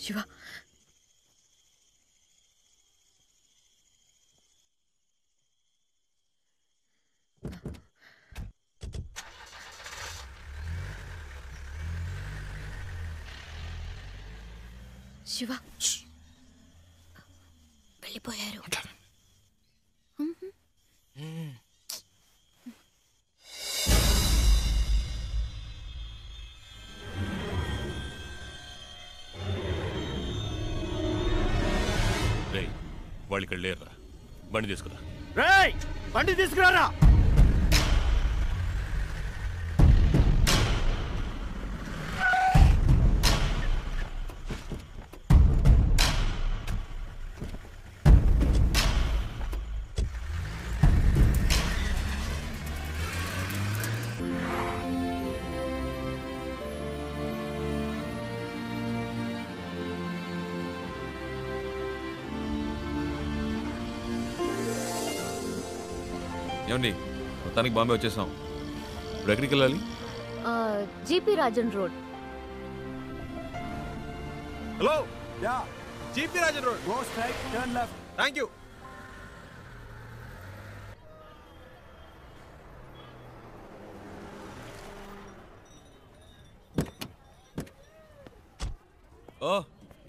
శివ శివ వెళ్ళిపోయారు. రేయ్ వాళ్ళు ఇక్కడ లేరురా, బండి తీసుకురా. రేయ్ బండి తీసుకురారా. ఏమండి మొత్తానికి బాంబే వచ్చేసాం. ఇప్పుడు ఎక్కడికి వెళ్ళాలి? GP Rajan road. Hello yeah GP Rajan road. Go straight turn left. Thank you. ఓ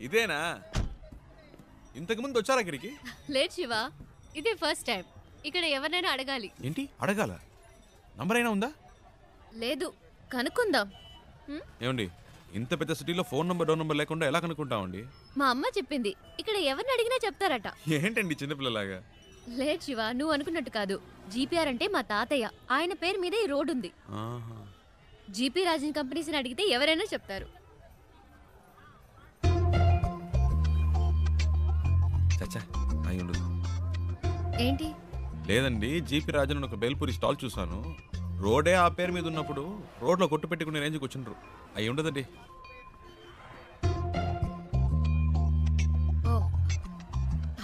ఇదేనా? ఇంతకు ముందు వచ్చారా ఇక్కడికి? లేదు శివ, ఇదే ఫస్ట్ టైం. ఇక్కడ ఎవరినైనా అడగాలి. ఏంటి అడగాల? నంబర్ అయినా ఉందా? లేదు, కనుక్కుందాం. ఏమండి ఇంత పెద్ద సిటీలో ఫోన్ నంబర్ డోర్ నంబర్ లేకుండా ఎలా కనుక్కుంటామండి? మా అమ్మ చెప్పింది ఇక్కడ ఎవరిని అడిగినా చెప్తారట. ఏంటండి చిన్నపిల్లలాగా? లేదు శివ, నువ్వు అనుకున్నట్టు కాదు. జీపీఆర్ అంటే మా తాతయ్య, ఆయన పేరు మీద ఈ రోడ్ ఉంది. జీపీ రాజన్ కంపెనీస్ని అడిగితే ఎవరైనా చెప్తారు. చచ్చా అయి ఉండదు. ఏంటి? లేదండి, జీపీ రాజన్ ఒక బేల్పూరి స్టాల్ చూసాను. రోడే ఆ పేరు మీద ఉన్నప్పుడు రోడ్లో కొట్టు పెట్టుకునే రేంజ్కి వచ్చిండ్రు. అయి ఉండదండి.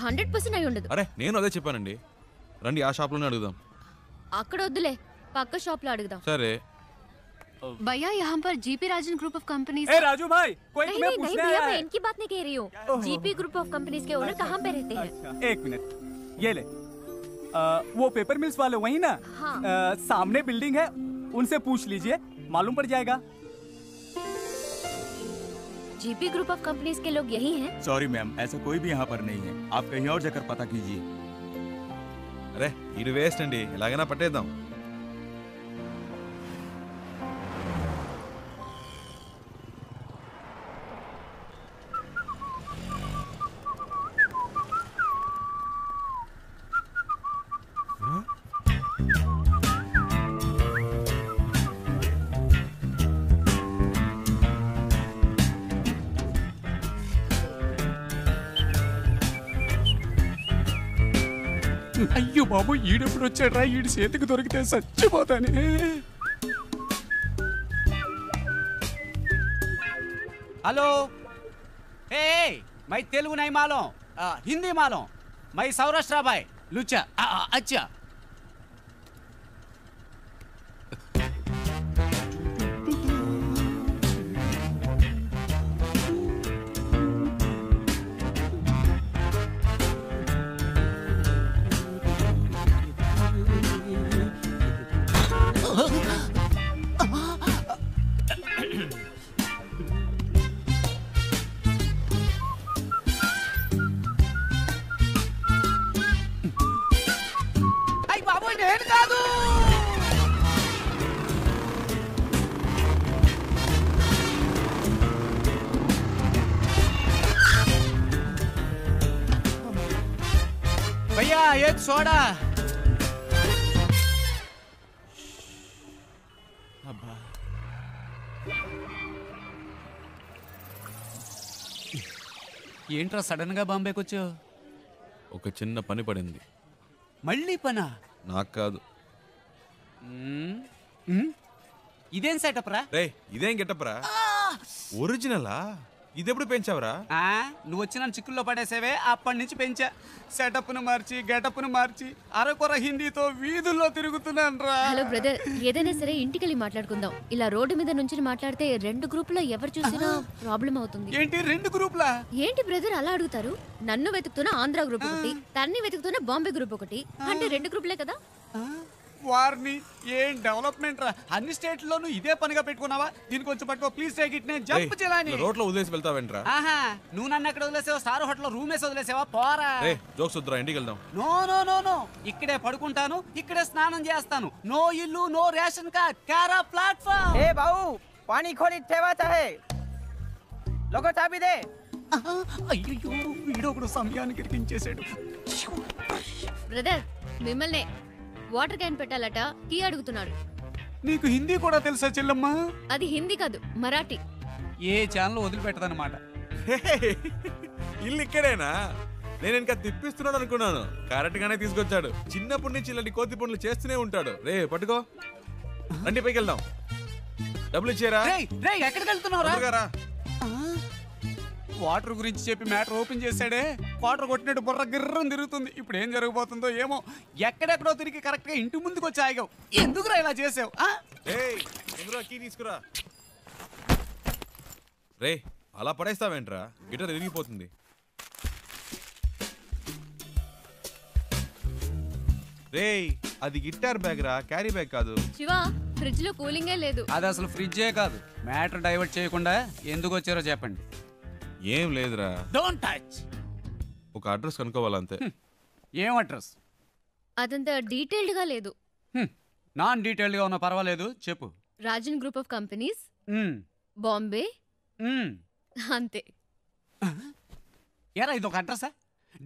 100% అయి ఉండదు. అరే నేను అదే చెప్పానండి. రండి ఆ షాప్లోనే అడుగుదాం. అక్కడ వద్దులే, పక్క షాప్ లో అడుగుదాం. సరే. भैया यहाँ पर GP Rajan group of companies. ए राजू भाई, कोई तुम्हें नहीं पूछने भैया, आया मैं है। इनकी बात नहीं कह रही हूँ। जीपी ग्रुप ऑफ कंपनीज के ओनर कहाँ पे रहते हैं? एक मिनट, ये ले। वो पेपर मिल्स वाले वही ना? हाँ। सामने बिल्डिंग है, उनसे पूछ लीजिए, मालूम पड़ जाएगा। जीपी ग्रुप ऑफ कंपनीज के लोग यही हैं? सॉरी मैम, ऐसा कोई भी यहाँ पर नहीं है। आप कहीं और जाकर पता कीजिए। అరే ఇది వేస్ట్ అండి, ఎలాగైనా పట్టేద్దాం. అయ్యో బాబు, ఈడెప్పుడు వచ్చాడ్రా? ఈడి చేతికి దొరికితే చచ్చిపోతానే. हेलो, ए, मैं तेलुगु नहीं मालूम, हिंदी मालूम। मैं सौराष्ट्र भाई, लुच्चा। अच्छा। भैया एक सोडा। ఏంట్రా సడన్ గా బాంబేకి వచ్చావు? ఒక చిన్న పని పడింది. మళ్ళీ పనా? నాకు కాదు. ఇదేం సెటప్ రా? రే ఇదేం గెటప్ రా? ఒరిజినలా? ఇదెప్పుడు పెంచావురా? నువ్వు వచ్చి నన్ను చిక్కుల్లో పడేసేవే, అప్పటి నుంచి పెంచా. సెటప్ను మార్చి గెటప్ను మార్చి అరకొర హిందీతో వీధుల్లో తిరుగుతున్నాను రా. హలో బ్రదర్, ఏదైనా సరే ఇంటికెళ్ళి మాట్లాడుకుందాం. ఇలా రోడ్డు మీద నుంచి మాట్లాడితే 2 గ్రూపులో ఎవరు చూసినా ప్రాబ్లం అవుతుంది. ఏంటి 2 గ్రూపులా? ఏంటి బ్రదర్ అలా అడుగుతారు? నన్ను వెతుకుతున్న ఆంధ్ర గ్రూప్ ఒకటి, తన్ని వెతుకుతున్న బాంబే గ్రూప్ ఒకటి, అంటే 2 గ్రూపులే కదా. వారిని ఏం డెవలప్మెంట్ రా, అన్ని స్టేట్లోనూ ఇదే పనిగా పెట్టుకున్నావా? దీనికి కొంచెం పట్టుకో ప్లీజ్, టేక్ ఇట్. నేను జంప్ చేయాలని రోడ్లో వదిలేసి వెళ్తావేంట్రా? ఆహా, నువ్వు నన్ను ఎక్కడ వదిలేసావా? స్టార్ హోటల్ రూమ్ వేసి వదిలేసావా? పోరా. జోక్స్ వద్దురా, ఇంటికి వెళ్దాం. నో నో నో నో, ఇక్కడే పడుకుంటాను, ఇక్కడే స్నానం చేస్తాను. నో ఇల్లు, నో రేషన్ కార్డ్, కారా ప్లాట్ఫామ్. ఏ బావు, పానీ ఖోలి తేవాతా హై, లోగో చాబీ దే. అయ్యో, వీడొకడు సమయానికి ఇరికించేశాడు. బ్రదర్ మిమ్మల్ని వాటర్ క్యాన్ పెట్టాలట, కీ అడుగుతున్నాడు. నీకు హిందీ కూడా తెలుసా చెల్లమ్మ? అది హిందీ కాదు, మరాఠీ. ఏ ఛానల్ వదిలిపెట్టదన్నమాట. ఇల్లు ఇక్కడేనా? నేను ఇంకా తిప్పిస్తున్నాడు అనుకున్నాను. కరెక్ట్ గానే తీసుకొచ్చాడు. చిన్నప్పటి నుంచి ఇలాంటి కోతి పనులు చేస్తూనే ఉంటాడు. రే పట్టుకో, రండి పైకి వెళ్దాం. డబ్బులు ఇచ్చారా? ఎక్కడికి వెళ్తున్నావురా? వాటర్ గురించి చెప్పి మ్యాటర్ ఓపెన్ చేశాడే, వాటర్ కొట్టినట్టు బుర్ర గిర్రం తిరుగుతుంది. ఇప్పుడు ఏం జరగబోతుందో ఏమో. ఎక్కడెక్కడో తిరిగి కరెక్ట్ గా ఇంటి ముందుకు వచ్చి ఆగావు. ఎందుకురా ఇలా చేసావు? కీ తీసుకురా. రే అలా పడేస్తావేంట్రా, గిటార్ విరిగిపోతుంది. రే అది గిటార్ బ్యాగ్ రా, క్యారీ బ్యాగ్ కాదు. శివ, ఫ్రిడ్జ్ లో కూలింగే లేదు. అది అసలు ఫ్రిడ్జే కాదు. మ్యాటర్ డైవర్ట్ చేయకుండా ఎందుకు వచ్చారో చెప్పండి. ఏం లేదురా, డోంట్ టచ్. ఒక అడ్రస్ కనుక్కోవాలంతే. ఏం అడ్రస్? అదంతా డీటెయిల్డ్ గా లేదు. నాన్ డీటెయిల్డ్ గా ఉన్నా పర్వాలేదు, చెప్పు. Rajan group of companies, Bombay, అంతే. ఎరా ఇది ఒక అడ్రసా?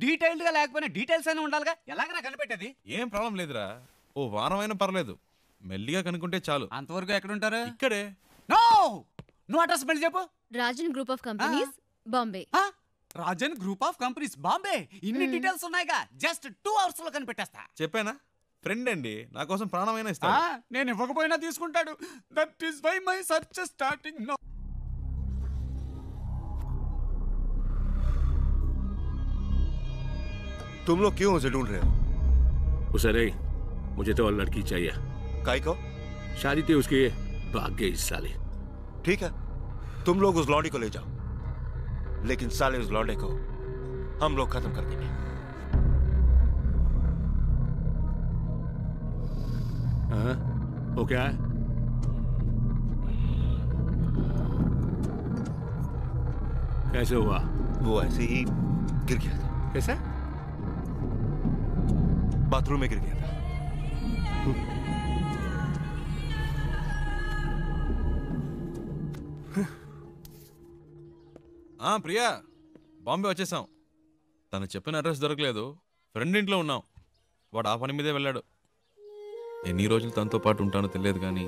డీటెయిల్డ్ గా లేకపోయినా డీటెయిల్స్ అయినా ఉండాలిగా. ఎలాగరా కనిపెట్టేది? ఏం ప్రాబ్లం లేదురా, ఓ వారం అయినా పర్లేదు, మెల్లిగా కనుక్కుంటే చాలు. అంతవరకు ఎక్కడుంటారు? ఇక్కడే. నో, నువ్వు అడ్రస్ మళ్ళీ చెప్పు. Rajan group of companies, Bombay. Rajan group of companies, Bombay. ఇన్ని డీటెయిల్స్ ఉన్నాయిగా, జస్ట్ 2 hours లో కనిపెట్టేస్తా. చెప్పానా, ఫ్రెండ్ అండి, నా కోసం ప్రాణమైనా ఇస్తాడు. నేను ఇవ్వకపోయినా తీసుకుంటాడు. That is why my search starting now. तुम लोग क्यों उसे ढूंढ रहे हो? उसे नहीं, मुझे तो और लड़की चाहिए। काय को? शादी थी उसकी, भाग गई इस साले। ठीक है, तुम लोग उस लौंडे को ले जाओ, लेकिन साले उस लौंडे को हम लोग खत्म कर देंगे। हाँ, वो क्या है? कैसे हुआ? वो ऐसे ही गिर गया था। कैसे? बाथरूम में गिर गया था। ప్రియా, బాంబే వచ్చేసాం. తను చెప్పిన అడ్రస్ దొరకలేదు, ఫ్రెండ్ ఇంట్లో ఉన్నాం. వాడు ఆ పని మీదే వెళ్ళాడు. ఎన్ని రోజులు తనతో పాటు ఉంటానో తెలియదు కానీ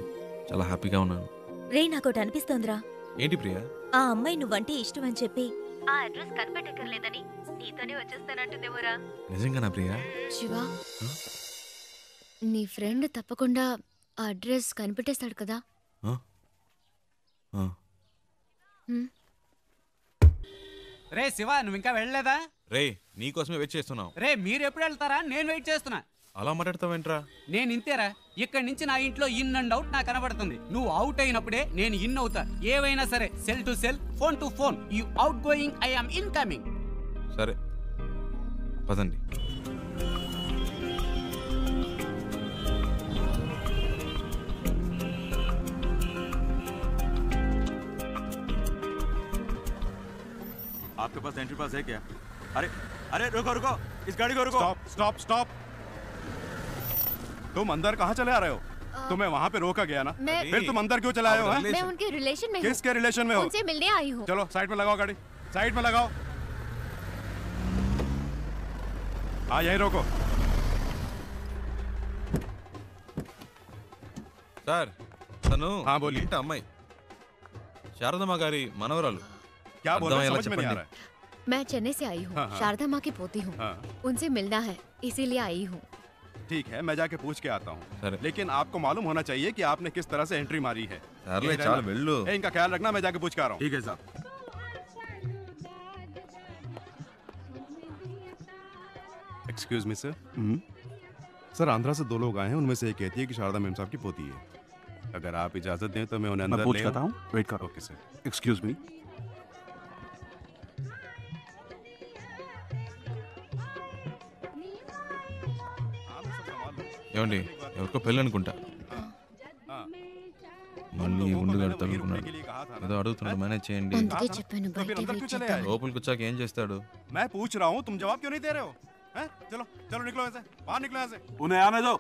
చాలా హ్యాపీగా ఉన్నాను. రే నాకోటి అనిపిస్తోందిరా. ఏంటి ప్రియా? ఆ అమ్మాయి నువ్వంటే ఇష్టం అని చెప్పి ఆ అడ్రస్ కనిపెట్టక్కర్లేదని నీతోనే వచ్చేస్తానంటుందేమోరా. నిజంగానా ప్రియా? శివ, నీ ఫ్రెండ్ తప్పకుండా ఆ అడ్రస్ కనిపెట్టేస్తాడు కదా. రే శివ, నువ్వు ఇంకా వెళ్ళలేదా? రే నీకోసమే వెయిట్ చేస్తున్నావు. రే మీరు ఎప్పుడు వెళ్తారా? నేను వెయిట్ చేస్తున్నా. అలా మాట్లాడతావేంట్రా? నేను ఇంతేరా, ఇక్కడి నుంచి నా ఇంట్లో ఇన్ అండ్ అవుట్ నాకు కనబడుతుంది. నువ్వు అవుట్ అయినప్పుడే నేను ఇన్ అవుతా. ఏవైనా సరే, cell to cell, phone to phone. You out going, I am incoming. సరే పదండి. आपके पास एंट्री पास है क्या? अरे अरे रुको रुको, इस गाड़ी को रुको। Stop stop stop. तुम अंदर कहाँ चले आ रहे हो? तुम्हें वहाँ पे रोका गया ना, फिर तुम अंदर क्यों चले आए हो? मैं उनके रिलेशन में हूँ। किसके रिलेशन में हो? उनसे मिलने आई हूँ। चलो साइड में लगाओ गाड़ी, साइड में लगाओ। हाँ यही रोको। సార్, తను ఇంట అమ్మాయి, శారదమ్మ గారి మనవరాలు. क्या बोल रहे हैं? समझ में नहीं आ रहा है। मैं चेन्नई से आई हूँ, शारदा माँ की पोती हूँ। उनसे मिलना है, इसीलिए आई हूँ। ठीक है, मैं जाके पूछ के आता हूँ, लेकिन आपको मालूम होना चाहिए कि आपने किस तरह से एंट्री मारी है। चाल वेल्लू। इनका ख्याल रखना, मैं जाके पूछ के आ रहा हूँ। ठीक है साहब। Excuse me sir. Sir Andhra से 2 लोग आए हैं, उनमें से एक कहती है कि शारदा मैम साहब की पोती है। अगर आप इजाजत दें तो मैं उन्हें अंदर मैं पूछ करता हूँ, वेट करो। Okay sir. Excuse me. ఏమండి ఎవరికో పెళ్ళి అనుకుంటా మళ్ళీ ఉండుగాడు తగులుకున్నాడు ఏదో అడుగుతున్నాడు మేనేజ్ చేయండి అందుకే చెప్పాను బయటే వెయిట్ చేద్దాం. లోపలికి వచ్చాక ఏం చేస్తాడు मैं पूछ रहा हूँ, तुम जवाब क्यों नहीं दे रहे हो? हैं? चलो चलो निकलो यहाँ से, बाहर निकलो यहाँ से। उन्हें आने दो।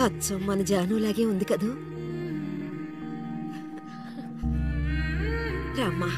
అచ్చం మన జానులాగే ఉంది కదూ. రామ్మా.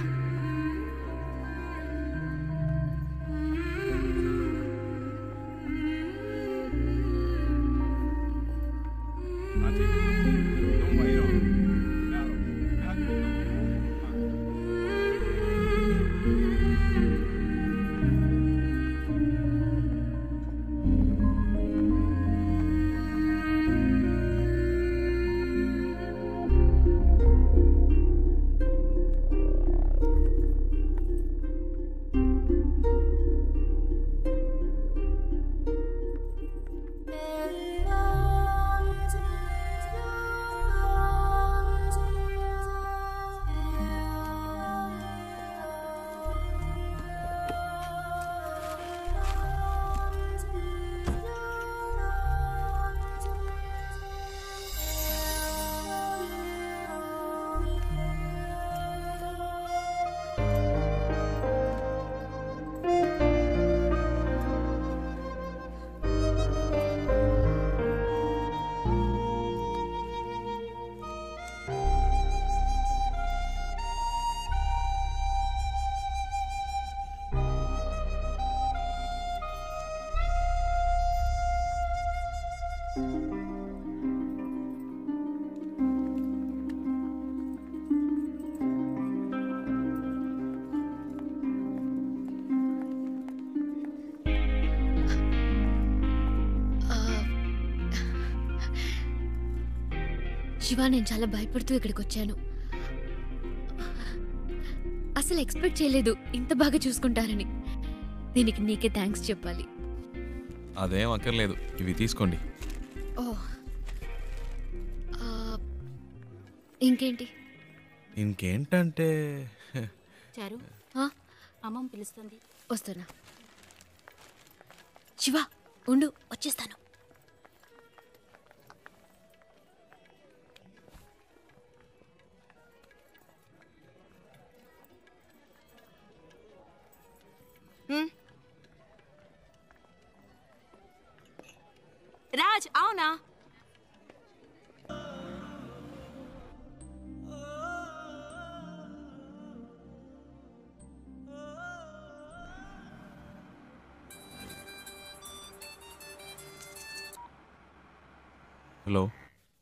శివ, నేను చాలా భయపడుతూ ఇక్కడికి వచ్చాను. అసలు ఎక్స్పెక్ట్ చేయలేదు ఇంత బాగా చూసుకుంటారని. దీనికి నీకే థ్యాంక్స్ చెప్పాలి. అదేం అక్కర్లేదు, ఇవి తీసుకోండి. ఓ, ఇంకేంటి? ఇంకేంటంటే చారు, అమ్మమ్మ పిలుస్తుంది. వస్తున్నా. శివ ఉండు, వచ్చేస్తాను. రాజ్, అవునా? హలో.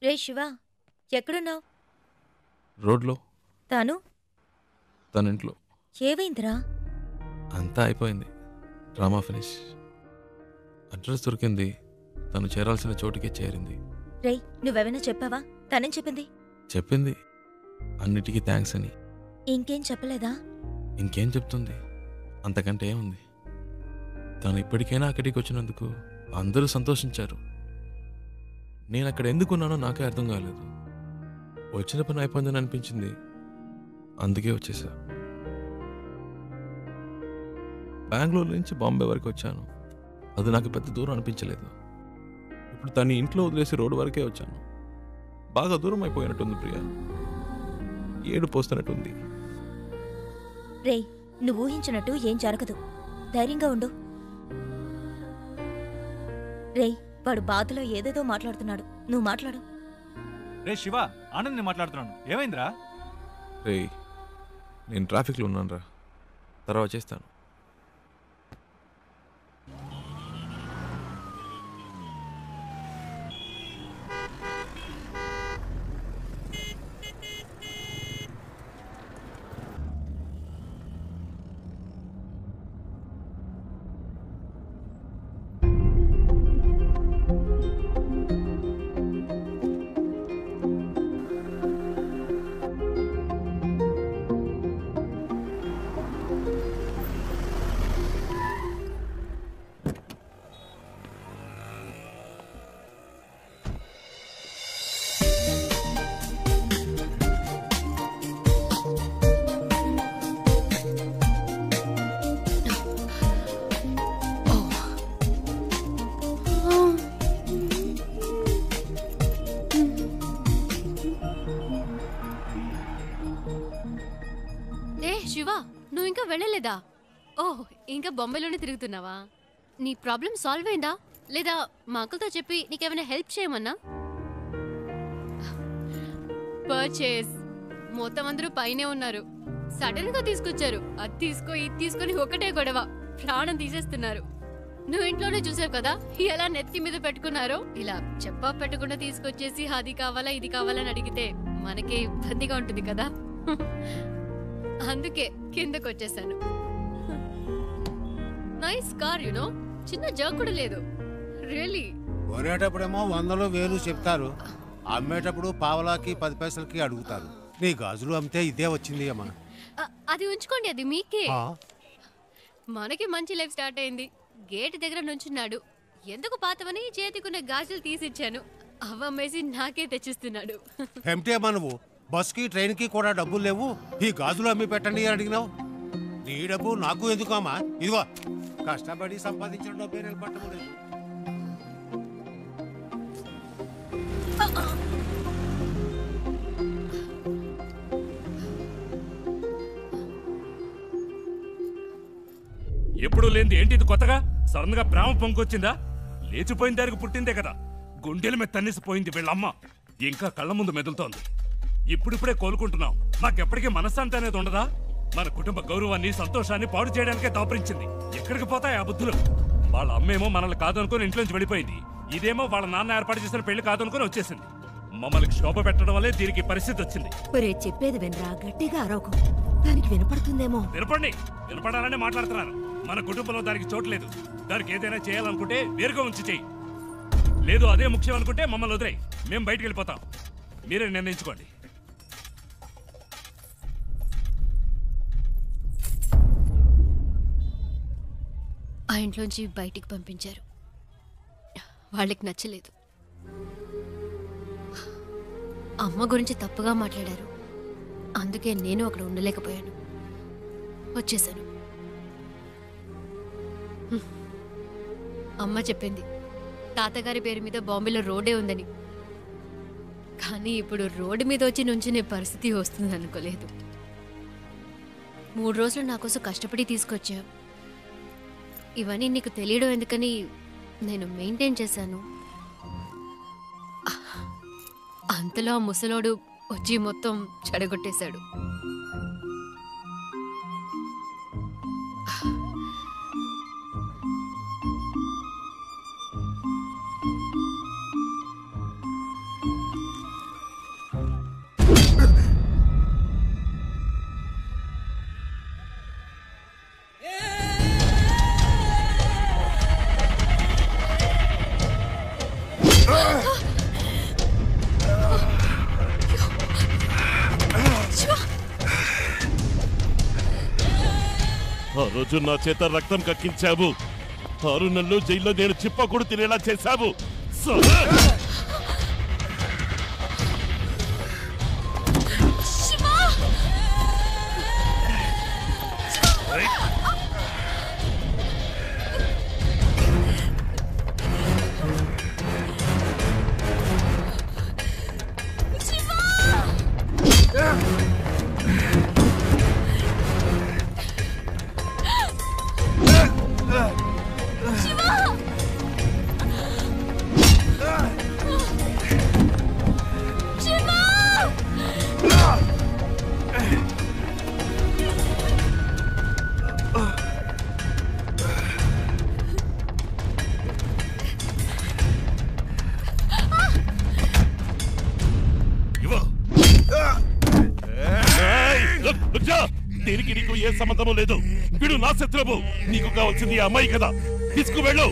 రే శివ, ఎక్కడున్నావు? రోడ్లో. తాను తన ఇంట్లో. ఏవైందిరా? అంతా అయిపోయింది, డ్రామా ఫినిష్. అడ్రస్ దొరికింది, తను చేరాల్సిన చోటుకే చేరింది. రేయ్, నువ్వెవైనా చెప్పావా? తనేం చెప్పింది? చెప్పింది అన్నిటికీ థ్యాంక్స్ అని. ఇంకేం చెప్పలేదా? ఇంకేం చెప్తుంది, అంతకంటే ఏముంది. తను ఇప్పటికైనా అక్కడికి వచ్చినందుకు అందరూ సంతోషించారు. నేను అక్కడ ఎందుకున్నానో నాకే అర్థం కాలేదు. వచ్చిన పని అయిపోయిందని అనిపించింది, అందుకే వచ్చేసా. బెంగళూరు నుంచి బాంబే వరకు వచ్చాను, అది నాకు పెద్ద దూరం అనిపించలేదు. ఇప్పుడు తను ఇంట్లో వదిలేసి రోడ్డు వరకే వచ్చాను. బాగా దూరం అయిపోయినట్టుంది ప్రియా, ఏడు పోస్తున్నట్టుంది. రేయ్, నువ్వు ఊహించినట్టు ఏం జరగదు, ధైర్యంగా ఉండు. రేయ్, వాడు బాధలో ఏదేదో మాట్లాడుతున్నాడు, నువ్వు మాట్లాడు. రే శివ, ఆనంద్ నేను మాట్లాడుతున్నాను. ఏమైందిరా? రేయ్, నేను ట్రాఫిక్లో ఉన్నాను రా, తర్వాత చేస్తాను. నువ్వింకా వెళ్ళలేదా? ఓహ్, ఇంకా బొంబాయిలోనే తిరుగుతున్నావా? నీ ప్రాబ్లం సాల్వ్ అయిందా లేదా మా అంకుల్తో చెప్పి నీకేమైనా హెల్ప్ చేయమన్నా? పర్చేస్ మొత్తం అందరూ పైనే ఉన్నారు. సడన్ గా తీసుకొచ్చారు. అది తీసుకో ఇది తీసుకొని ఒకటే గొడవ, ప్రాణం తీసేస్తున్నారు. నువ్వు ఇంట్లోనే చూసావు కదా ఎలా నెత్తి మీద పెట్టుకున్నారో. ఇలా చెప్పా పెట్టకుండా తీసుకొచ్చేసి అది కావాలా ఇది కావాలని అడిగితే మనకి ఇబ్బందిగా ఉంటుంది కదా. అందుకే కిందకు వచ్చేసాను. నైస్ కార్ యునో, చిన్న జర్క్ కూడా లేదు. రియల్లీ కొనేటప్పుడేమో 100 1000 చెప్తారు, అమ్మేటప్పుడు పావలాకి 10 పైసలకి అడుగుతారు. నీ గాజులు అమ్మితే ఇదే వచ్చింది అమ్మా. అది ఉంచుకోండి, అది మీకే. మనకి మంచి లైఫ్ స్టార్ట్ అయింది. గేట్ దగ్గర నుంచున్నాడు. ఎందుకు పాతవని చేతికున్న గాజులు తీసిచ్చాను. అవ్వమ్మేసి నాకే తెచ్చిస్తున్నాడు. ఏమిటే అమ్మా నువ్వు? బస్కి ట్రైన్కి కూడా డబ్బులు లేవు, ఈ గాజులు అమ్మి పెట్టండి అని అడిగినావు. నీ డబ్బు నాకు ఎందుకు అమ్మా? ఇదిగో కష్టపడి సంపాదించిన డబ్బే నిలబట్టలేదు. ఎప్పుడు లేనిది ఏంటి ఇది కొత్తగా? సడన్ గా ప్రేమ పొంగొచ్చిందా? లేచిపోయిన దానికి పుట్టిందే కదా. గుండెల మీద తన్నేసిపోయింది వీళ్ళమ్మ. ఇంకా కళ్ళ ముందు మెదులుతోంది. ఇప్పుడిప్పుడే కోలుకుంటున్నాం. మాకెప్పటికీ మనశ్శాంతి అనేది ఉండదా? మన కుటుంబ గౌరవాన్ని సంతోషాన్ని పాడు చేయడానికే దాపరించింది. ఎక్కడికి పోతాయి ఆ బుద్ధులు? వాళ్ళ అమ్మేమో మనల్ని కాదనుకుని ఇంట్లోంచి వెళ్ళిపోయింది. ఇదేమో వాళ్ళ నాన్న ఏర్పాటు చేసిన పెళ్లి కాదనుకుని వచ్చేసింది. మమ్మల్ని క్షోభ పెట్టడం వల్లే దీనికి పరిస్థితి వచ్చింది. చెప్పేది వినరా, గట్టిగా అరవకు, దానికి వినపడుతుందేమో. వినపడాలనే మాట్లాడుతున్నాను. మన కుటుంబంలో దానికి చోట్లేదు. దానికి ఏదైనా చేయాలనుకుంటే వేరుగా ఉంచి చెయ్యి. లేదు అదే ముఖ్యం అనుకుంటే మమ్మల్ని వదిలేయి, మేము బయటికి వెళ్ళిపోతాం. మీరే నిర్ణయించుకోండి. ఆ ఇంట్లోంచి బయటికి పంపించారు. వాళ్ళకి నచ్చలేదు. అమ్మ గురించి తప్పుగా మాట్లాడారు. అందుకే నేను అక్కడ ఉండలేకపోయాను, వచ్చేసాను. అమ్మ చెప్పింది తాతగారి పేరు మీద బాంబేలో రోడ్డే ఉందని. కానీ ఇప్పుడు రోడ్డు మీద వచ్చి నుంచునే పరిస్థితి వస్తుంది అనుకోలేదు. 3 రోజులు నా కోసం కష్టపడి తీసుకొచ్చా. ఇవన్నీ నీకు తెలియడం ఎందుకని నేను మెయింటైన్ చేశాను. అంతలో ఆ ముసలోడు వచ్చి మొత్తం చెడగొట్టేశాడు. ఆ రోజు నా చేత రక్తం కక్కించావు. 6 నెలలు జైల్లో నేను చిప్పకూడు తినేలా చేశావు. దీనికి నీకు ఏ సంబంధము లేదు. వీడు నా శత్రువు. నీకు కావాల్సింది ఆ అమ్మాయి కదా. తీసుకువెళ్ళు.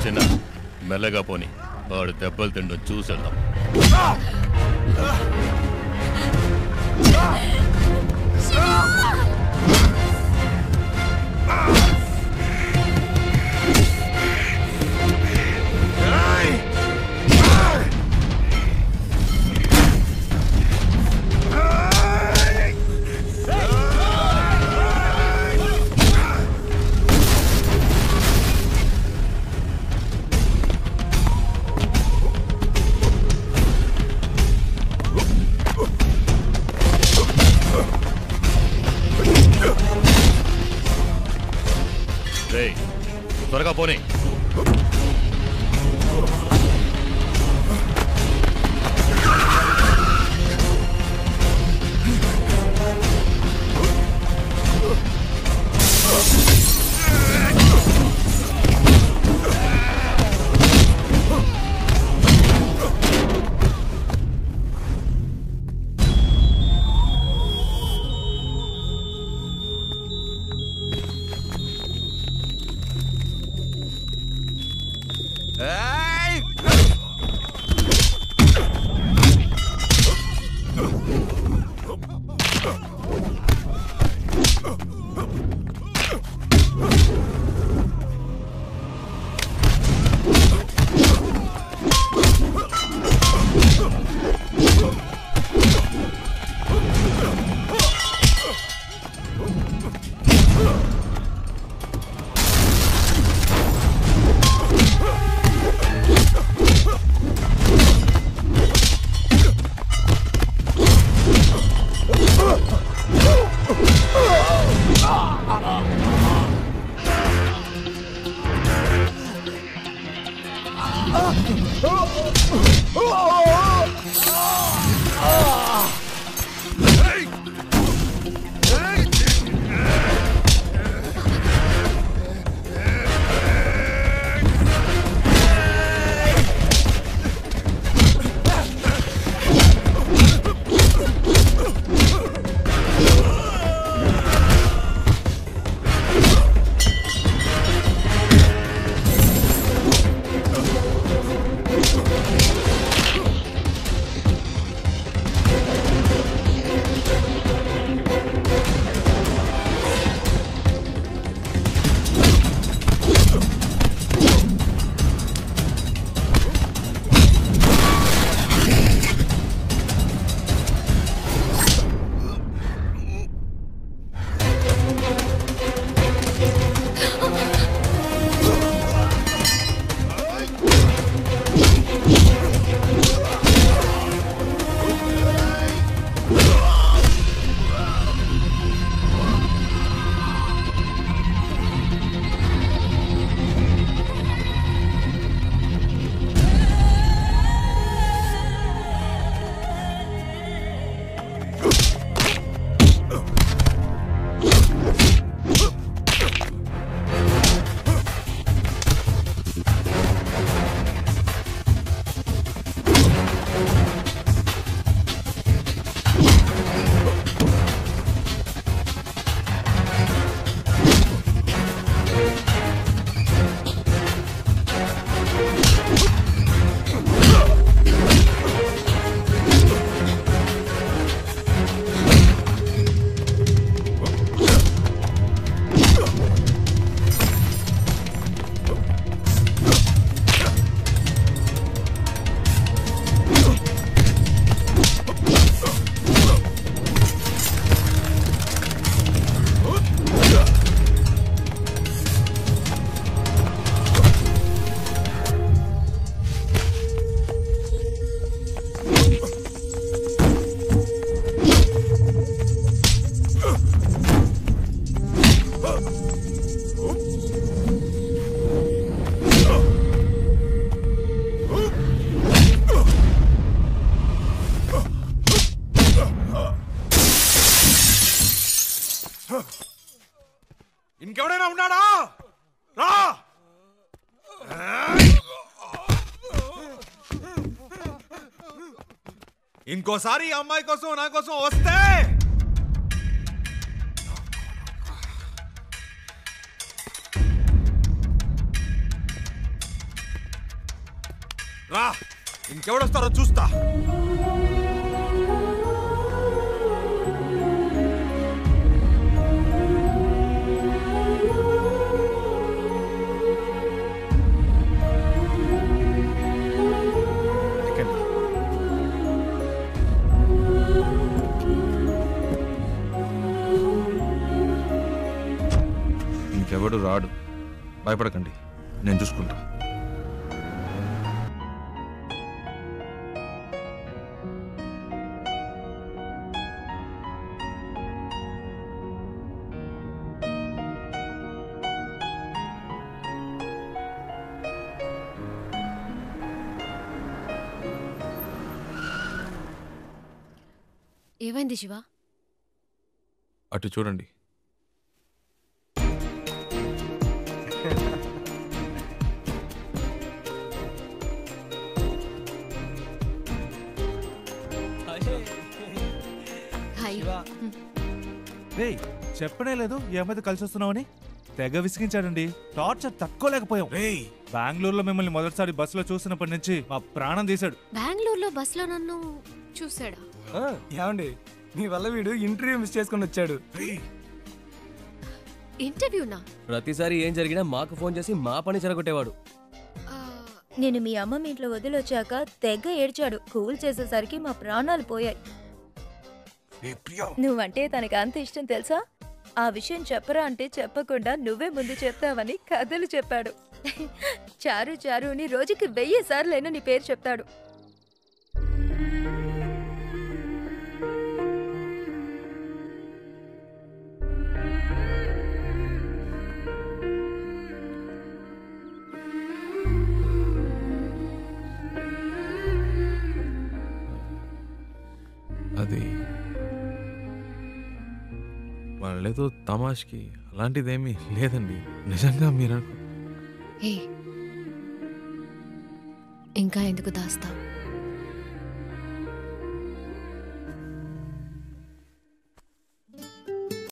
చిన్న మెల్లగా పోని, వాడు దెబ్బలు తిండు చూసేద్దాం. రేయ్ త్వరగా పోనీ. ఇంకెవడైనా ఉన్నాడా? రా! ఇంకోసారి ఈ అమ్మాయి కోసం నా కోసం వస్తే రా, ఇంకెవడొస్తారో చూస్తా. ఇంకెవడు రాడు, భయపడకండి, నేను చూసుకుంటా. ఏమైంది శివ? అటు చూడండి. హాయ్. రేయ్ చెప్పనే లేదు ఈ అమ్మాయితో కలిసి వస్తున్నావని. తెగ విసిగించాడండి. టార్చర్ తట్టుకోలేకపోయాం. బెంగళూరులో మిమ్మల్ని మొదటిసారి బస్సులో చూసినప్పటి నుంచి మా ప్రాణం తీశాడు. బెంగళూరులో బస్సులో నన్ను చూసాడా? ఏమండి మీ వల్ల వీడు ఇంటర్వ్యూ మిస్ చేసుకుని వచ్చాడు. ఇంటర్వ్యూనా? ప్రతిసారి ఏం జరిగినా మాకు ఫోన్ చేసి మా పని చెరగొట్టేవాడు. నేను మీ అమ్మమ్మ ఇంట్లో వదిలొచ్చాక తెగ ఏడ్చాడు. కూల్ చేసేసరికి మా ప్రాణాలు పోయాయి. నువ్వంటే తనకి అంత ఇష్టం తెలుసా? ఆ విషయం చెప్పరా అంటే చెప్పకుండా నువ్వే ముందు చెప్తావని కథలు చెప్పాడు. చారు చారు అని రోజుకి 1000 సార్లైనా నీ పేరు చెప్తాడు. అది వాళ్ళేదో తమాష్కి అలాంటిదేమీ లేదండి. నిజంగా మీరు ఏ ఇంకా ఎందుకు దాస్తావు?